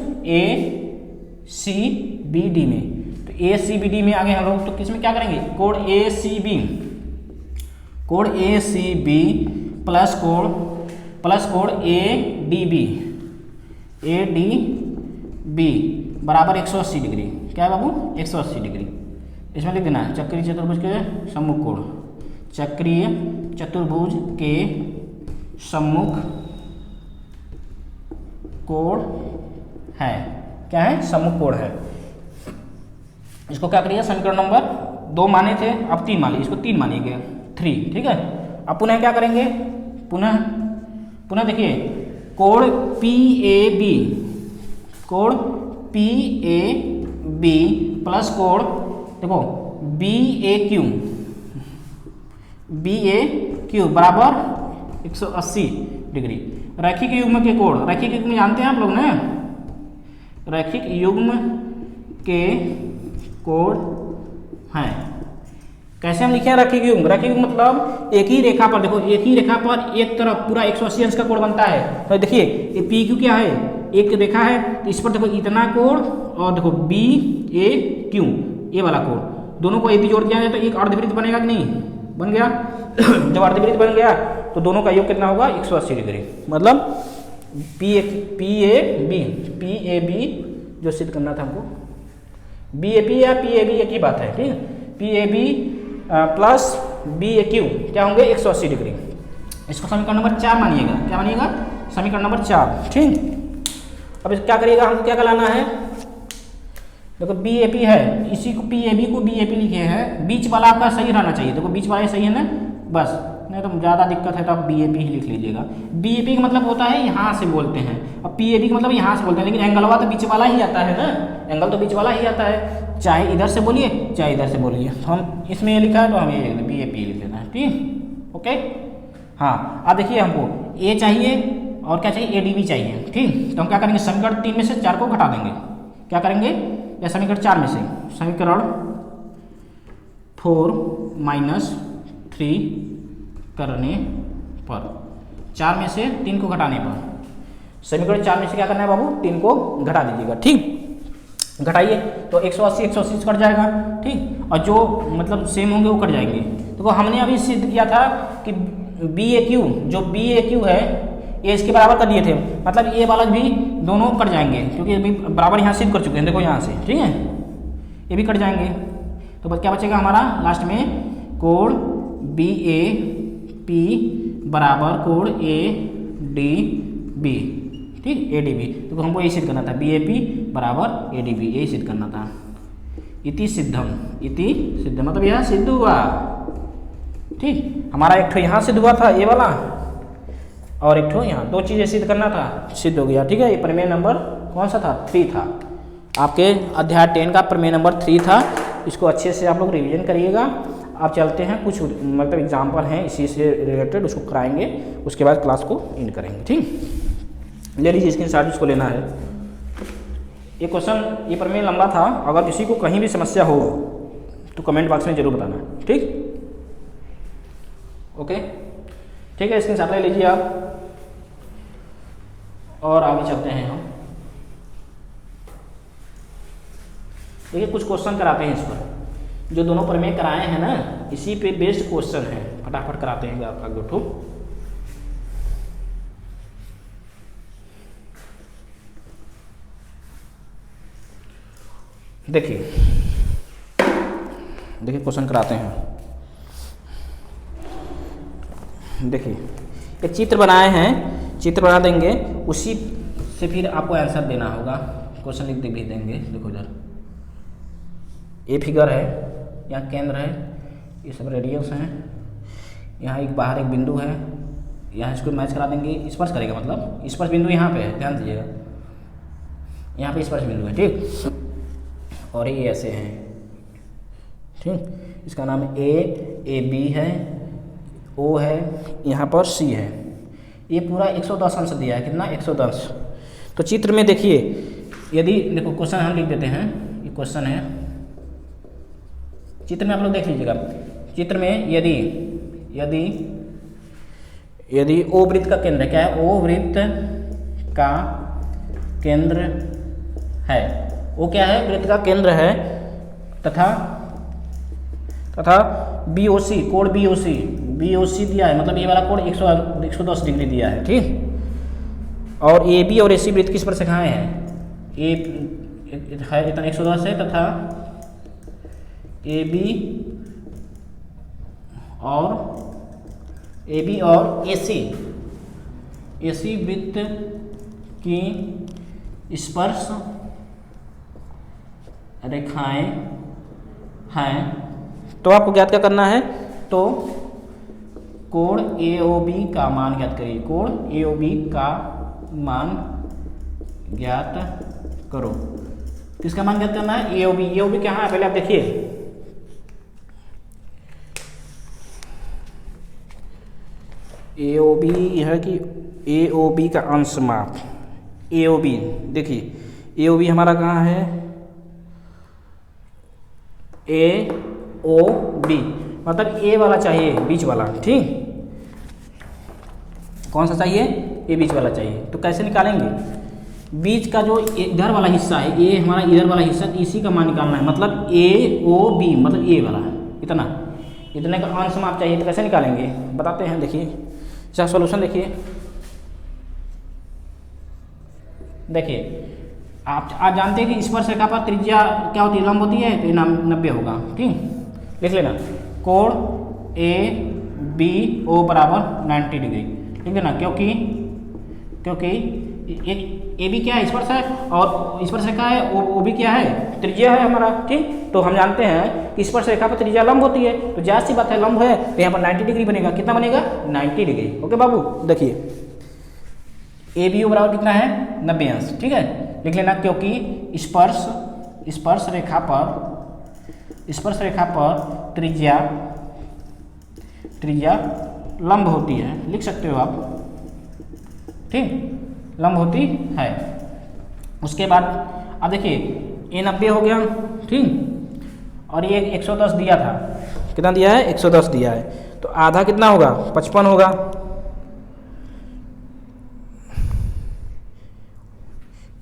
ACBD में, तो ACBD में आगे हम लोग तो किसमें क्या करेंगे, कोण ACB प्लस कोण ADB बराबर 180 डिग्री। क्या है बाबू, 180 डिग्री। इसमें लिख देना है चक्रीय चतुर्भुज के सम्मुख कोण, चक्रीय चतुर्भुज के सम्मुख कोण है, क्या है, सम्मुख कोण है। इसको क्या करिए, समीकरण नंबर 2 माने थे, अब 3 मान लीजिए, इसको 3 मानिएगा, 3, ठीक है। अब पुनः क्या करेंगे, पुनः देखिए कोण PAB प्लस कोण देखो BAQ बराबर 180 डिग्री। रैखिक युग्म के कोण, रैखिक युग्म जानते हैं आप लोग ना, रैखिक युग्म के कोण हैं। कैसे हम लिखे हैं रैखिक युग्म, रैखिक युग्म मतलब एक ही रेखा पर, देखो एक ही रेखा पर एक तरफ पूरा 180 अंश का कोण बनता है। तो देखिए ये PQ क्या है, एक रेखा है, तो इस पर देखो इतना कोण और देखो BAQ ये वाला कोण, दोनों को यदि जोड़ दिया जाए तो एक अर्धवृत्त बनेगा कि नहीं, बन गया। जब अर्धवृत्त बन गया तो दोनों का योग कितना होगा, 180 डिग्री। मतलब PAB जो सिद्ध करना था हमको, BAP या PAB एक ही बात है, ठीक है। PAB प्लस BAQ क्या होंगे, 180 डिग्री। इसको समीकरण नंबर 4 मानिएगा, क्या मानिएगा, समीकरण नंबर 4, ठीक। अब क्या करिएगा, हमको क्या लाना है, देखो BAP है, इसी को PAB को BAP लिखे हैं, बीच वाला आपका सही रहना चाहिए। देखो बीच वाला सही है ना, बस, नहीं तो ज़्यादा दिक्कत है तो आप BAP ही लिख लीजिएगा। BAP का मतलब होता है यहाँ से बोलते हैं, अब PAB का मतलब यहाँ से बोलते हैं, लेकिन एंगलवा तो बीच वाला ही आता है ना, एंगल तो बीच वाला ही आता है, चाहे इधर से बोलिए चाहे इधर से बोलिए। तो हम इसमें ये लिखा है तो हम ये BAP लिख लेना है, ठीक, ओके। हाँ अब देखिए हमको A चाहिए और क्या चाहिए, ADB चाहिए, ठीक। तो हम क्या करेंगे, समीकरण 3 में से 4 को घटा देंगे, क्या करेंगे, या समीकरण 4 में से, समीकरण 4 - 3 करने पर, 4 में से 3 को घटाने पर, समीकरण 4 में से क्या करना है बाबू, 3 को घटा दीजिएगा, ठीक। घटाइए तो 180 कट जाएगा, ठीक। और जो मतलब सेम होंगे वो कट जाएंगे। तो हमने अभी सिद्ध किया था कि BAQ जो BAQ है ये इसके बराबर कर दिए थे, मतलब ये वाला भी दोनों कट जाएंगे, क्योंकि अभी बराबर यहाँ सिद्ध कर चुके हैं, देखो यहाँ से, ठीक है, ये भी कट जाएंगे। तो बस क्या बचेगा हमारा लास्ट में, कोण BAP बराबर कोण ADB, ठीक, ADB। तो हमको यही सिद्ध करना था, BAP बराबर ADB, यही सिद्ध करना था। इति सिद्धम मतलब यह सिद्ध हुआ, ठीक। हमारा एक ठो यहाँ सिद्ध हुआ था ये वाला, और एक ठो यहाँ, 2 चीज़ें सिद्ध करना था, सिद्ध हो गया, ठीक है। ये प्रमेय नंबर कौन सा था, 3 था, आपके अध्याय 10 का प्रमेय नंबर 3 था। इसको अच्छे से आप लोग रिवीजन करिएगा। आप चलते हैं, कुछ मतलब एग्जाम्पल हैं इसी से रिलेटेड, उसको कराएंगे, उसके बाद क्लास को एंड करेंगे, ठीक। ले लीजिए स्क्रीनशॉट, इसको लेना है। ये क्वेश्चन, ये प्रमेय लंबा था, अगर किसी को कहीं भी समस्या हो तो कमेंट बॉक्स में जरूर बताना, ठीक। ओके, ठीक है, स्क्रीनशॉट ले लीजिए आप और आगे चलते हैं हम। देखिए कुछ क्वेश्चन कराते हैं इस पर, जो दोनों प्रमेय कराए हैं ना, इसी पे बेस्ड क्वेश्चन है, फटाफट कराते हैं आपका गोठू। देखिए क्वेश्चन कराते हैं। देखिए एक चित्र बनाए हैं, चित्र बना देंगे, उसी से फिर आपको आंसर देना होगा। क्वेश्चन लिख भी देंगे। देखो इधर ये फिगर है, यहाँ केंद्र है, ये सब रेडियस हैं, यहाँ एक बाहर एक बिंदु है, यहाँ इसको मैच करा देंगे, स्पर्श करेगा, मतलब स्पर्श बिंदु यहाँ पे है, ध्यान दीजिएगा, यहाँ पे स्पर्श बिंदु है, ठीक। और ये ऐसे हैं, ठीक। इसका नाम ए बी है, ओ है, यहाँ पर सी है। ये पूरा 110 अंश दिया है, कितना 110। तो चित्र में देखिए, यदि देखो क्वेश्चन हम लिख देते हैं, ये क्वेश्चन है, चित्र में आप लोग देख लीजिएगा। चित्र में यदि ओ वृत्त का केंद्र क्या है, ओ वृत्त का केंद्र है, वो क्या है, वृत्त का केंद्र है, तथा BOC, कोण BOC दिया है, मतलब ये वाला कोण 110 डिग्री दिया है, ठीक। और AB और AC वृत्त किस पर रेखाएं हैं, ए है इतना 110 है, तथा AB और AC वृत्त की स्पर्श रेखाएं हैं। तो आपको ज्ञात क्या करना है, तो कोण AOB का मान ज्ञात करिए, कोण AOB का मान ज्ञात करो। किसका मान ज्ञात करना है, AOB क्या है, पहले आप देखिए, AOB यह है कि AOB का अंश माप, AOB देखिए, AOB हमारा कहाँ है, AOB मतलब A वाला चाहिए, बीच वाला, ठीक। कौन सा चाहिए, ये बीच वाला चाहिए। तो कैसे निकालेंगे, बीच का जो इधर वाला हिस्सा है, ये हमारा इधर वाला हिस्सा, इसी का मान निकालना है, मतलब AOB मतलब ये वाला, इतने का अंश माप चाहिए। तो कैसे निकालेंगे बताते हैं, देखिए इसका सॉल्यूशन देखिए आप जानते हैं कि स्पर्श रेखा पर त्रिज्या क्या होती है, लंब होती है, तो ये 90 होगा, ठीक। लिख लेना, कोण ABO बराबर 90 डिग्री, ठीक है ना, क्योंकि AB क्या है, स्पर्श है, और स्पर्श रेखा है, OB क्या है, त्रिज्या है हमारा, ठीक। तो हम जानते हैं कि स्पर्श रेखा पर त्रिज्या लंब होती है, तो जाहिर सी बात है लंब है, तो यहाँ पर 90 डिग्री बनेगा। कितना बनेगा, 90 डिग्री। ओके बाबू, देखिए ABO बराबर कितना है, 90 अंश, ठीक है, लिख लेना, क्योंकि स्पर्श रेखा पर त्रिज्या लंब होती है, लिख सकते हो आप, ठीक, लंब होती है। उसके बाद अब देखिए ये 90 हो गया, ठीक, और ये 110 दिया था, कितना दिया है, 110 दिया है, तो आधा कितना होगा, 55 होगा।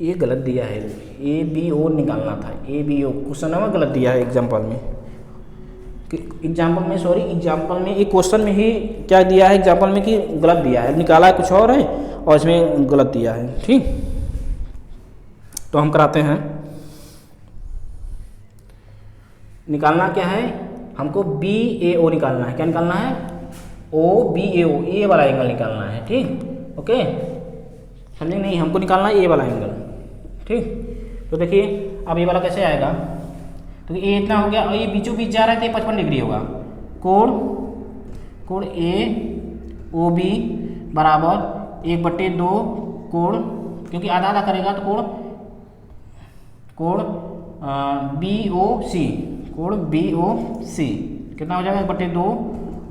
ये गलत दिया है, ABO निकालना था, ABO क्वेश्चन में गलत दिया है, एग्जाम्पल में एक क्वेश्चन में ही क्या दिया है, एग्जाम्पल में कि गलत दिया है, निकाला है कुछ और है और इसमें गलत दिया है, ठीक। तो हम कराते हैं, निकालना क्या है, हमको BAO निकालना है। क्या निकालना है, OBAO, ये वाला एंगल निकालना है, ठीक। ओके, समझे नहीं, हमको निकालना है ये वाला एंगल, ठीक। तो देखिए अब ये वाला कैसे आएगा, तो ये इतना हो गया, और ये बीचों बीच जा रहा है, तो ये 55 डिग्री होगा। कोण AOB बराबर 1/2 कोण, क्योंकि आधा आधा करेगा तो कोण BOC कितना हो जाएगा, 1/2,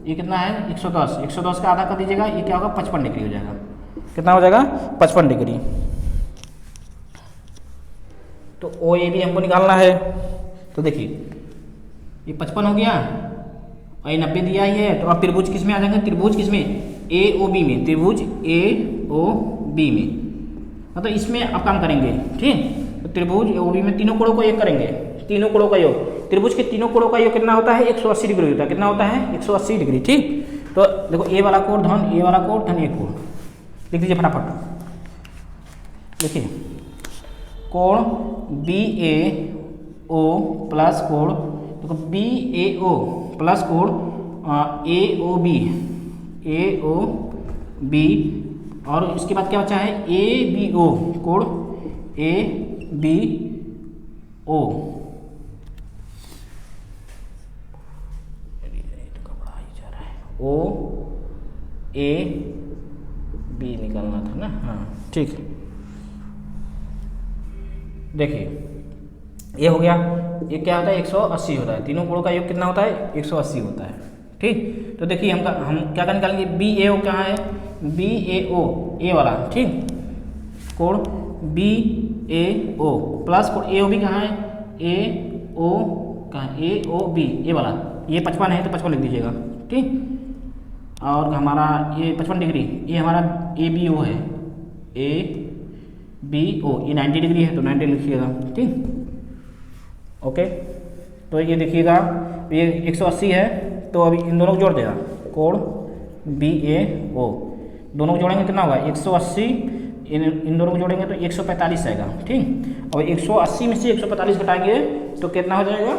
ये कितना है 110 का आधा कर दीजिएगा, ये क्या होगा, 55 डिग्री हो जाएगा। कितना हो जाएगा, 55 डिग्री। तो OAB हमको निकालना है, तो देखिए ये 55 हो गया, और ये 90 दिया ही है, तो अब त्रिभुज किस में आ जाएंगे, त्रिभुज किस में, ए ओ बी में, त्रिभुज ए ओ बी में, मतलब इसमें आप काम करेंगे। ठीक, तो त्रिभुज ए ओ बी में तीनों कोणों को एक करेंगे, तीनों कोणों का योग, त्रिभुज के तीनों कोणों का योग कितना होता है, 180 डिग्री होता है। कितना होता है, 180 डिग्री। ठीक, तो देखो ए वाला कोण धन, ए वाला कोण धन, ए कोण लिख दीजिए फटाफट। देखिए कोण बी ए ओ प्लस कोण, देखो बी ए ओ प्लस कोण ए ओ बी, ए ओ बी, और इसके बाद क्या बचा है, ए बी ओ, कोण A B O, O A B निकालना था ना। हाँ ठीक, देखिए ये हो गया, ये क्या होता है, 180 होता है। तीनों कोणों का योग कितना होता है, 180 होता है। ठीक, तो देखिए हम क्या क्या निकालेंगे, बी ए ओ कहाँ है, बी ए ओ, ए वाला। ठीक, कोण बी ए ओ प्लस कोण ए ओ बी कहाँ है, ए ओ कहाँ, ए ओ बी, ए वाला, ये 55 है तो 55 लिख दीजिएगा। ठीक, और हमारा ये 55 डिग्री, ये हमारा ए बी ओ है, ए बी ओ, ये 90 डिग्री है तो 90 लिखिएगा। ठीक, ओके, तो ये देखिएगा ये 180 है, तो अभी इन दोनों को जोड़ देगा, कोण बी ए ओ, दोनों को जोड़ेंगे कितना होगा, 180, इन दोनों को जोड़ेंगे तो 145 आएगा। ठीक, और 180 में से 145 घटाएंगे तो कितना हो जाएगा,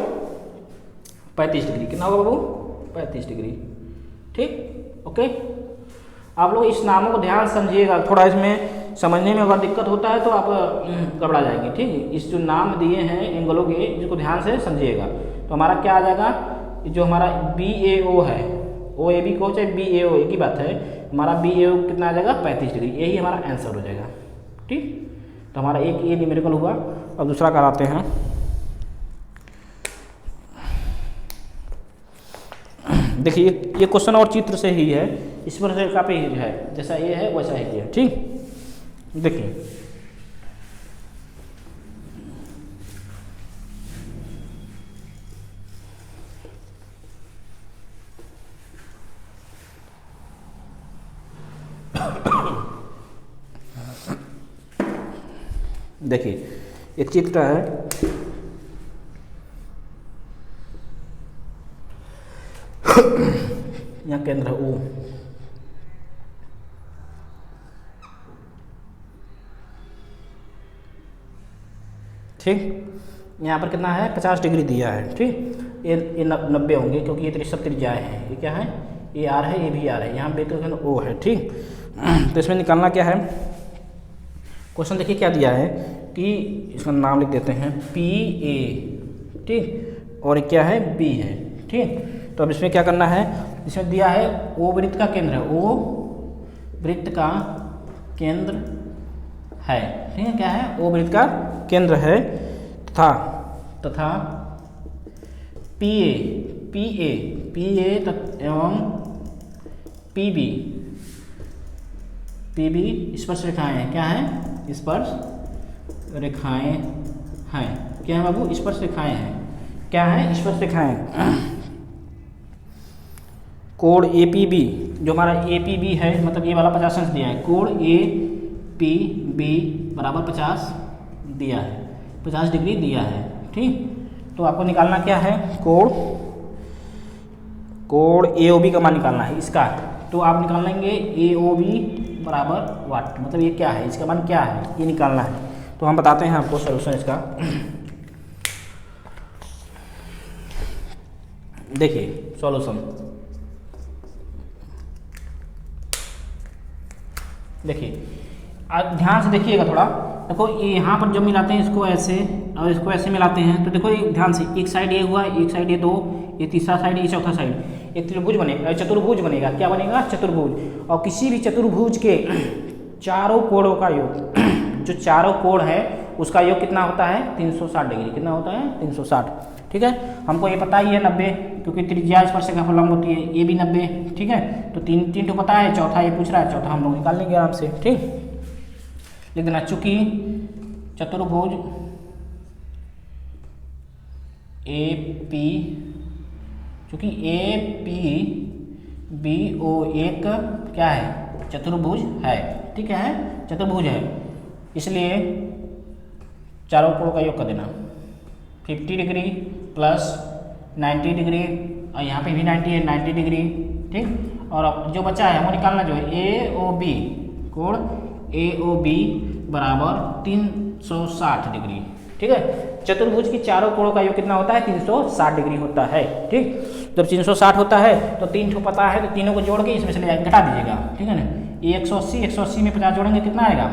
35 डिग्री। कितना होगा बाबू, 35 डिग्री। ठीक, ओके, आप लोग इस नामों को ध्यान समझिएगा, थोड़ा इसमें समझने में अगर दिक्कत होता है तो आप घबरा जाएंगे। ठीक है, इस जो नाम दिए हैं एंगलों के, इसको ध्यान से समझिएगा। तो हमारा क्या आ जाएगा, जो हमारा बी ए ओ है, ओ ए बी को चाहे बी ए ओ एक ही बात है, हमारा बी ए ओ कितना आ जाएगा, 35 डिग्री, यही हमारा आंसर हो जाएगा। ठीक, तो हमारा एक ये न्यूमेरिकल हुआ। अब दूसरा कराते हैं। देखिए ये क्वेश्चन और चित्र से ही है, इस पर से काफी है, जैसा ये है वैसा ही है। ठीक, देखिए देखिए एक चित्र है, यहाँ केंद्र है ओ, ठीक, यहाँ पर कितना है, 50 डिग्री दिया है। ठीक, ये 90 होंगे क्योंकि ये सब त्रिज्याएं हैं। ये क्या है, ये आर है, ये भी आर है, यहाँ पे ओ है। ठीक, तो इसमें निकालना क्या है, क्वेश्चन देखिए क्या दिया है कि इसका नाम लिख देते हैं पी ए। ठीक, और क्या है, बी है। ठीक, तो अब इसमें क्या करना है, इसमें दिया है ओ वृत्त का केंद्र है, ओ वृत्त का केंद्र है। ठीक है, क्या है, ओ वृत्त का केंद्र है, तथा पी ए एवं पी बी स्पर्श रेखाएं हैं। क्या है, स्पर्श रेखाएं हैं। क्या है बाबू, स्पर्श रेखाएं हैं। क्या है, स्पर्श रेखाएं। कोण ए पी बी, जो हमारा ए पी बी है, मतलब ये वाला 50 अंश दिया है, कोण ए पी बी बराबर 50 दिया है, 50 डिग्री दिया है। ठीक, तो आपको निकालना क्या है, कोण ए ओ बी का मान निकालना है इसका। तो आप निकाल लेंगे ए ओ बी बराबर वाट, मतलब ये क्या है, इसका मान क्या है, ये निकालना है। तो हम बताते हैं आपको सॉल्यूशन इसका। देखिए सॉल्यूशन, देखिए आप ध्यान से देखिएगा थोड़ा। देखो ये यहाँ पर जब मिलाते हैं इसको ऐसे और इसको ऐसे मिलाते हैं, तो देखो ये ध्यान से, एक साइड ये हुआ, एक साइड ये 2, ये तीसरा साइड, ये चौथा साइड, एक त्रिभुज बनेगा, चतुर्भुज बनेगा। क्या बनेगा, चतुर्भुज। और किसी भी चतुर्भुज के चारों कोणों का योग, जो चारों कोण है उसका योग कितना होता है, 360 डिग्री। कितना होता है, 360। ठीक है, हमको ये पता ही है 90, क्योंकि त्रिज्या स्पर्शिका फलंग होती है, ये भी 90। ठीक है, तो तीन तो पता है, चौथा ये पूछ रहा है, चौथा हम लोग निकाल लेंगे आराम से। ठीक, लिख देना, चूंकि क्योंकि ए पी बी ओ एक क्या है, चतुर्भुज है, ठीक है, चतुर्भुज है, इसलिए चारों कोणों का योग कर देना। 50 डिग्री प्लस 90 डिग्री, और यहाँ पे भी 90 है, 90 डिग्री, ठीक। और अब जो बचा है हमको निकालना जो है ए ओ बी, कोण ए ओ बी बराबर 360 डिग्री, ठीक है। चतुर्भुज की चारों कोणों का योग कितना होता है, 360 डिग्री होता है, ठीक। जब 360 होता है तो 3 ठो पता है, तो तीनों को जोड़ के इसमें से ले जाके घटा दीजिएगा, ठीक है ना। ये 180, 180 में 50 जोड़ेंगे कितना आएगा,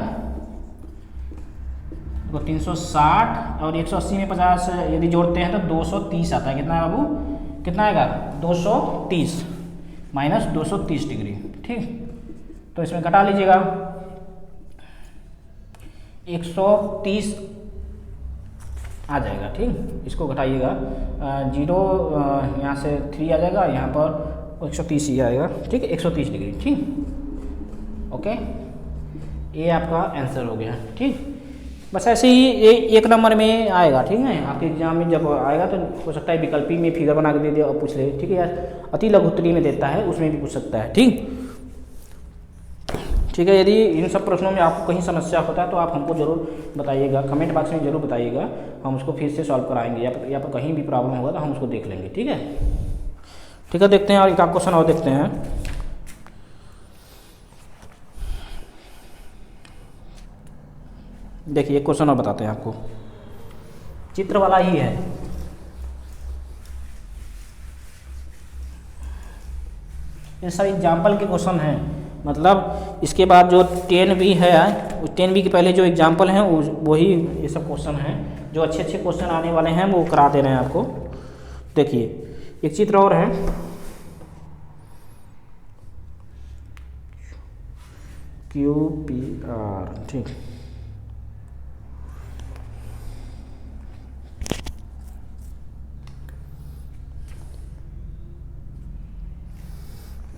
तो 360 और 180 में 50 यदि जोड़ते हैं तो 230 आता है। कितना है बाबू, कितना आएगा, 230 माइनस 230 डिग्री, ठीक। तो इसमें घटा लीजिएगा, 130 आ जाएगा, ठीक। इसको घटाइएगा, 0 यहाँ से 3 आ जाएगा, यहाँ पर 130 ही आएगा, ठीक है, 130 डिग्री, ठीक। ओके, ये आपका आंसर हो गया, ठीक। बस ऐसे ही ये 1 नंबर में आएगा, ठीक है। आपके एग्जाम में जब आएगा तो हो सकता है विकल्पी में फिगर बना के दे दे और पूछ ले, ठीक है, या अति लघुत्तरी में देता है उसमें भी पूछ सकता है, ठीक। ठीक है, यदि इन सब प्रश्नों में आपको कहीं समस्या होता है तो आप हमको जरूर बताइएगा, कमेंट बॉक्स में जरूर बताइएगा, हम उसको फिर से सॉल्व कराएंगे, या पर कहीं भी प्रॉब्लम होगा तो हम उसको देख लेंगे, ठीक है। ठीक है, देखते हैं और एक क्वेश्चन और देखते हैं। देखिए एक क्वेश्चन और बताते हैं आपको, चित्र वाला ही है। ये सारे एग्जाम्पल के क्वेश्चन हैं, मतलब इसके बाद जो 10B है, 10B के पहले जो एग्जाम्पल हैं वही ये सब क्वेश्चन हैं, जो अच्छे अच्छे क्वेश्चन आने वाले हैं वो करा दे रहे हैं आपको। देखिए एक चित्र और है, QPR, ठीक।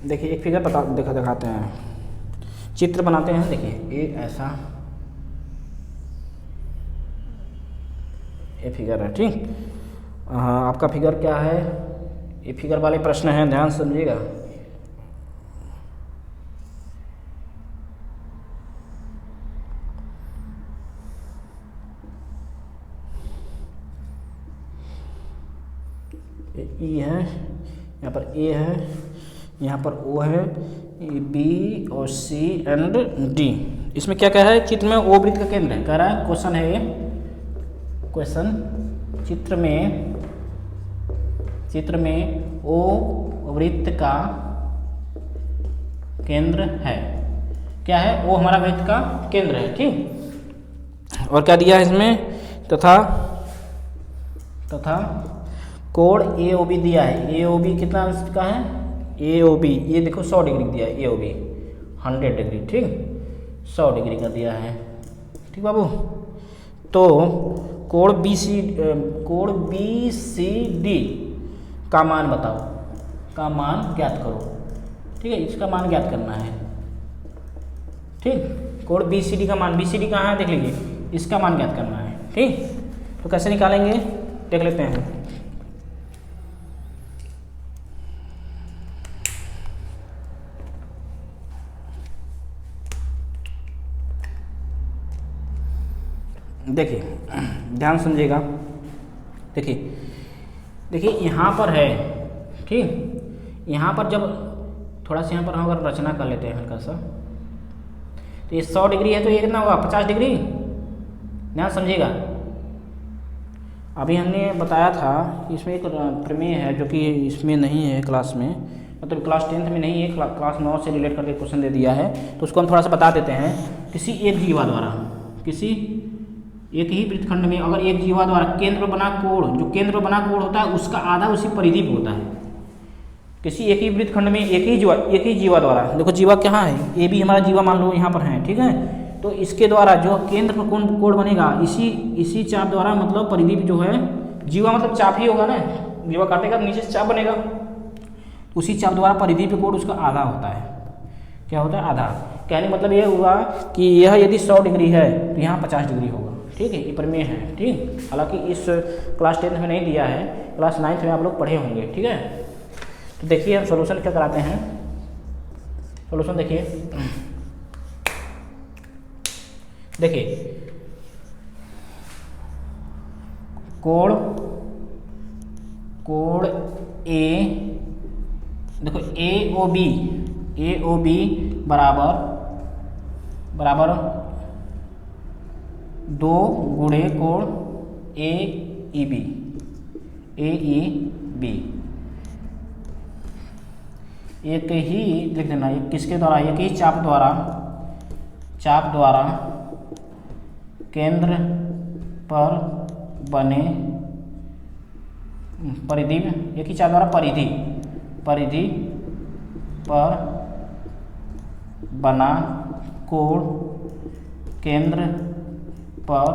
देखिए एक फिगर दिखाते हैं, चित्र बनाते हैं। देखिए एक ऐसा ये फिगर है, ठीक। आपका फिगर क्या है, ये फिगर वाले प्रश्न हैं, ध्यान से समझिएगा। ई है, यहाँ पर ए है, यहाँ पर ओ है, बी और सी एंड डी। इसमें क्या कह रहा है, चित्र में ओ वृत्त का केंद्र है, कह रहा है क्वेश्चन है ये, क्वेश्चन चित्र में ओ वृत्त का केंद्र है, क्या है, ओ हमारा वृत्त का केंद्र है, ठीक। और क्या दिया है इसमें, तथा कोण AOB दिया है। AOB कितना अंश का है, AOB ये देखो 100 डिग्री दिया है, AOB 100 डिग्री, ठीक, 100 डिग्री का दिया है, ठीक बाबू। तो कोण BCD का मान बताओ, का मान ज्ञात करो, ठीक है, इसका मान ज्ञात करना है, ठीक। कोण BCD का मान, BCD कहाँ है देख लीजिए, इसका मान ज्ञात करना है, ठीक। तो कैसे निकालेंगे देख लेते हैं। देखिए ध्यान समझिएगा, देखिए यहाँ पर है, ठीक। यहाँ पर जब थोड़ा सा यहाँ पर हम अगर रचना कर लेते हैं हल्का सा, तो ये 100 डिग्री है, तो ये कितना होगा, 50 डिग्री। ध्यान समझिएगा, अभी हमने बताया था कि इसमें एक प्रमेय है जो कि इसमें नहीं है क्लास में, मतलब क्लास 10th में नहीं है, क्लास 9 से रिलेट करके क्वेश्चन दे दिया है, तो उसको हम थोड़ा सा बता देते हैं। किसी एक जीवा द्वारा, किसी एक ही वृत्तखंड में अगर एक जीवा द्वारा केंद्र बना कोण, जो केंद्र बना कोण होता है उसका आधा उसी परिधि पे होता है। किसी एक ही वृत्तखंड में एक ही जीवा द्वारा, देखो जीवा कहाँ है, ये भी हमारा जीवा मान लो यहाँ पर है, ठीक है। तो इसके द्वारा जो केंद्र पर कोण बनेगा, इसी चाप द्वारा, मतलब परिधि जो है, जीवा मतलब चाप ही होगा ना, जीवा काटेगा तो नीचे से चाप बनेगा, उसी चाप द्वारा परिधि पे कोण उसका आधा होता है। क्या होता है, आधा। कहने मतलब ये हुआ कि यह यदि 100 डिग्री है तो यहाँ 50 डिग्री होगा, ठीक है, ये प्रमेय है, ठीक। हालांकि इस क्लास 10th में नहीं दिया है, क्लास 9th में आप लोग पढ़े होंगे, ठीक है। तो देखिए हम सॉल्यूशन क्या कराते हैं। सॉल्यूशन देखिए, कोण ए, देखो ए ओ बी बराबर 2 गुणे कोण ए ई बी। एक ही लिख देना, एक किसके द्वारा, एक ही चाप द्वारा केंद्र पर बने परिधि, एक ही चाप द्वारा परिधि पर बना कोण केंद्र पर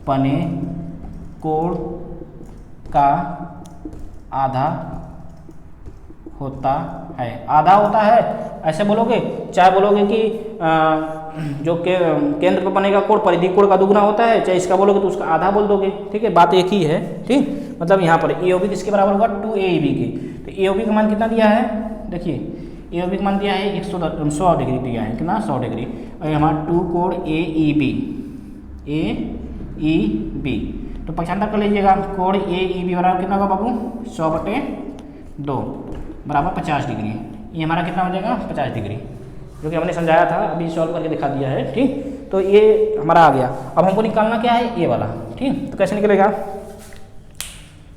बने कोण का आधा होता है। ऐसे बोलोगे, चाहे बोलोगे कि जो केंद्र पर बनेगा कोण परिधि कोण का दुगुना होता है, चाहे इसका बोलोगे तो उसका आधा बोल दोगे। ठीक है, बात एक ही है। ठीक, मतलब यहाँ पर ए ओ बी किसके बराबर होगा, 2AEB के। तो ए ओ बी का मान कितना दिया है, देखिए ए ओ बी का मान दिया है 100 डिग्री दिया है, कितना 100 डिग्री। और हमारा 2 कोण ए ई बी, तो पक्षांतर कर लीजिएगा। कोण ए ई बी बराबर कितना होगा बाबू, 100/2 बराबर 50 डिग्री। ये हमारा कितना हो जाएगा, 50 डिग्री, जो कि हमने समझाया था, अभी सॉल्व करके दिखा दिया है। ठीक, तो ये हमारा आ गया। अब हमको निकालना क्या है, ये वाला। ठीक, तो कैसे निकलेगा,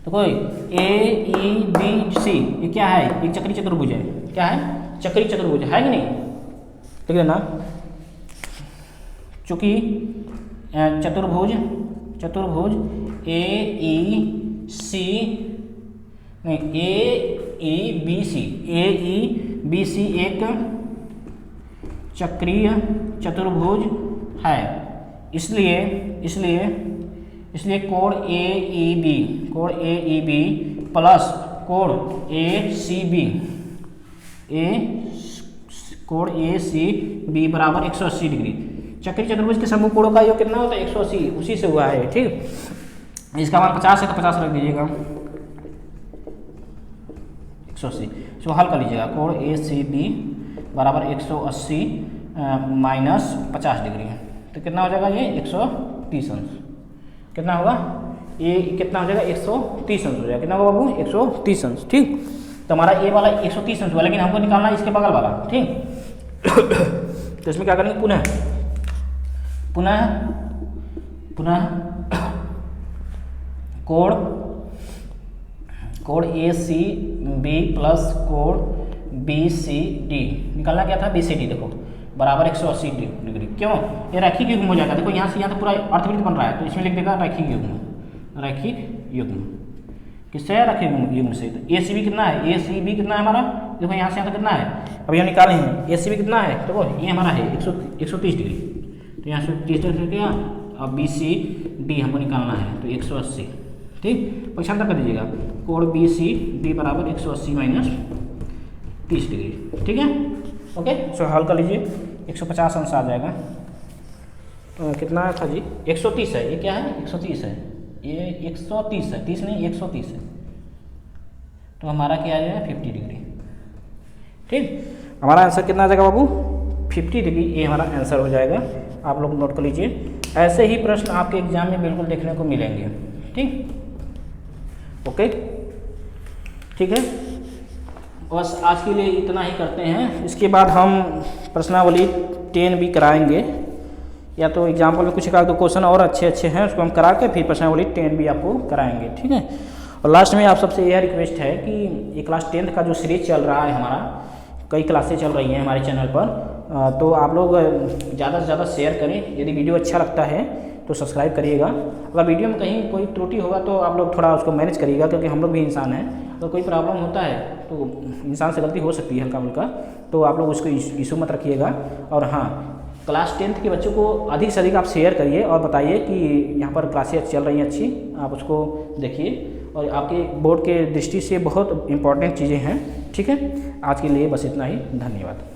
तो कोई AEBC ये क्या है, एक चक्री चतुर्भुज है। क्या है, चक्री चतुर्भुज है कि नहीं, ठीक है ना। चूंकि चतुर्भुज AEBC एक चक्रीय चतुर्भुज है, इसलिए कोण AEB प्लस कोण ACB बराबर 180 डिग्री। चक्रीय चतुर्भुज के समूह कोणों का योग कितना होता है, 180, उसी से हुआ है। ठीक, इसका मान 50 है तो 50 रख दीजिएगा, 180। इसको हल कर लीजिएगा। कोण ACB बराबर 180 माइनस 50 डिग्री, तो कितना हो जाएगा, ये 130 अंश। कितना होगा, ये कितना हो जाएगा, 130 अंश हो जाएगा। कितना होगा बाबू, 130 अंश। ठीक, तो हमारा ये वाला 130 अंश हुआ, लेकिन हमको निकालना है इसके बगल वाला। ठीक, तो इसमें क्या करेंगे, पुनः कोण ACB प्लस कोण BCD निकालना क्या था, BCD देखो बराबर 180 डिग्री। क्यों, ये रैखिक युग्म हो जाएगा। देखो यहाँ से यहाँ तो पूरा अर्थवृत्त बन रहा है, तो इसमें लिख देगा रैखिक युग्म। किससे है, रैखिक युग्म से। तो ACB कितना है, ACB कितना है हमारा, देखो यहाँ से यहाँ तक कितना है, अभी हम निकाले हैं। ACB कितना है, देखो ये हमारा है 130 डिग्री, तो यहाँ से 30 डिग्री गया। अब BCD हमको निकालना है, तो 180। ठीक, पक्षांतर कर दीजिएगा। कोण BCD बराबर 180 माइनस 30 डिग्री। ठीक है, ओके। सो हल कर लीजिए, 150 अंश आ जाएगा। कितना था जी, 130 है। ये क्या है, 130 है, ये 130 है, 30 नहीं 130 है। तो हमारा क्या आ जाएगा, 50 डिग्री। ठीक, हमारा आंसर कितना आ जाएगा बाबू, 50 डिग्री। ये हमारा आंसर हो जाएगा। आप लोग नोट कर लीजिए, ऐसे ही प्रश्न आपके एग्जाम में बिल्कुल देखने को मिलेंगे। ठीक, ओके, ठीक है। बस आज के लिए इतना ही करते हैं। इसके बाद हम प्रश्नावली 10 भी कराएंगे, या तो एग्जाम्पल में कुछ एक दो क्वेश्चन और अच्छे हैं, उसको हम करा के फिर प्रश्नावली 10 भी आपको कराएंगे। ठीक है, और लास्ट में आप सबसे यह रिक्वेस्ट है कि ये क्लास 10th का जो सीरीज चल रहा है हमारा, कई क्लासें चल रही हैं हमारे चैनल पर, तो आप लोग ज़्यादा से ज़्यादा शेयर करें। यदि वीडियो अच्छा लगता है तो सब्सक्राइब करिएगा। अगर वीडियो में कहीं कोई त्रुटि होगा तो आप लोग थोड़ा उसको मैनेज करिएगा, क्योंकि हम लोग भी इंसान हैं। अगर कोई प्रॉब्लम होता है तो इंसान से गलती हो सकती है हल्का फुल्का, तो आप लोग उसको इशू मत रखिएगा। और हाँ, क्लास 10th के बच्चों को अधिक से अधिक आप शेयर करिए और बताइए कि यहाँ पर क्लासें चल रही हैं अच्छी, आप उसको देखिए। और आपके बोर्ड के दृष्टि से बहुत इंपॉर्टेंट चीज़ें हैं। ठीक है, आज के लिए बस इतना ही, धन्यवाद।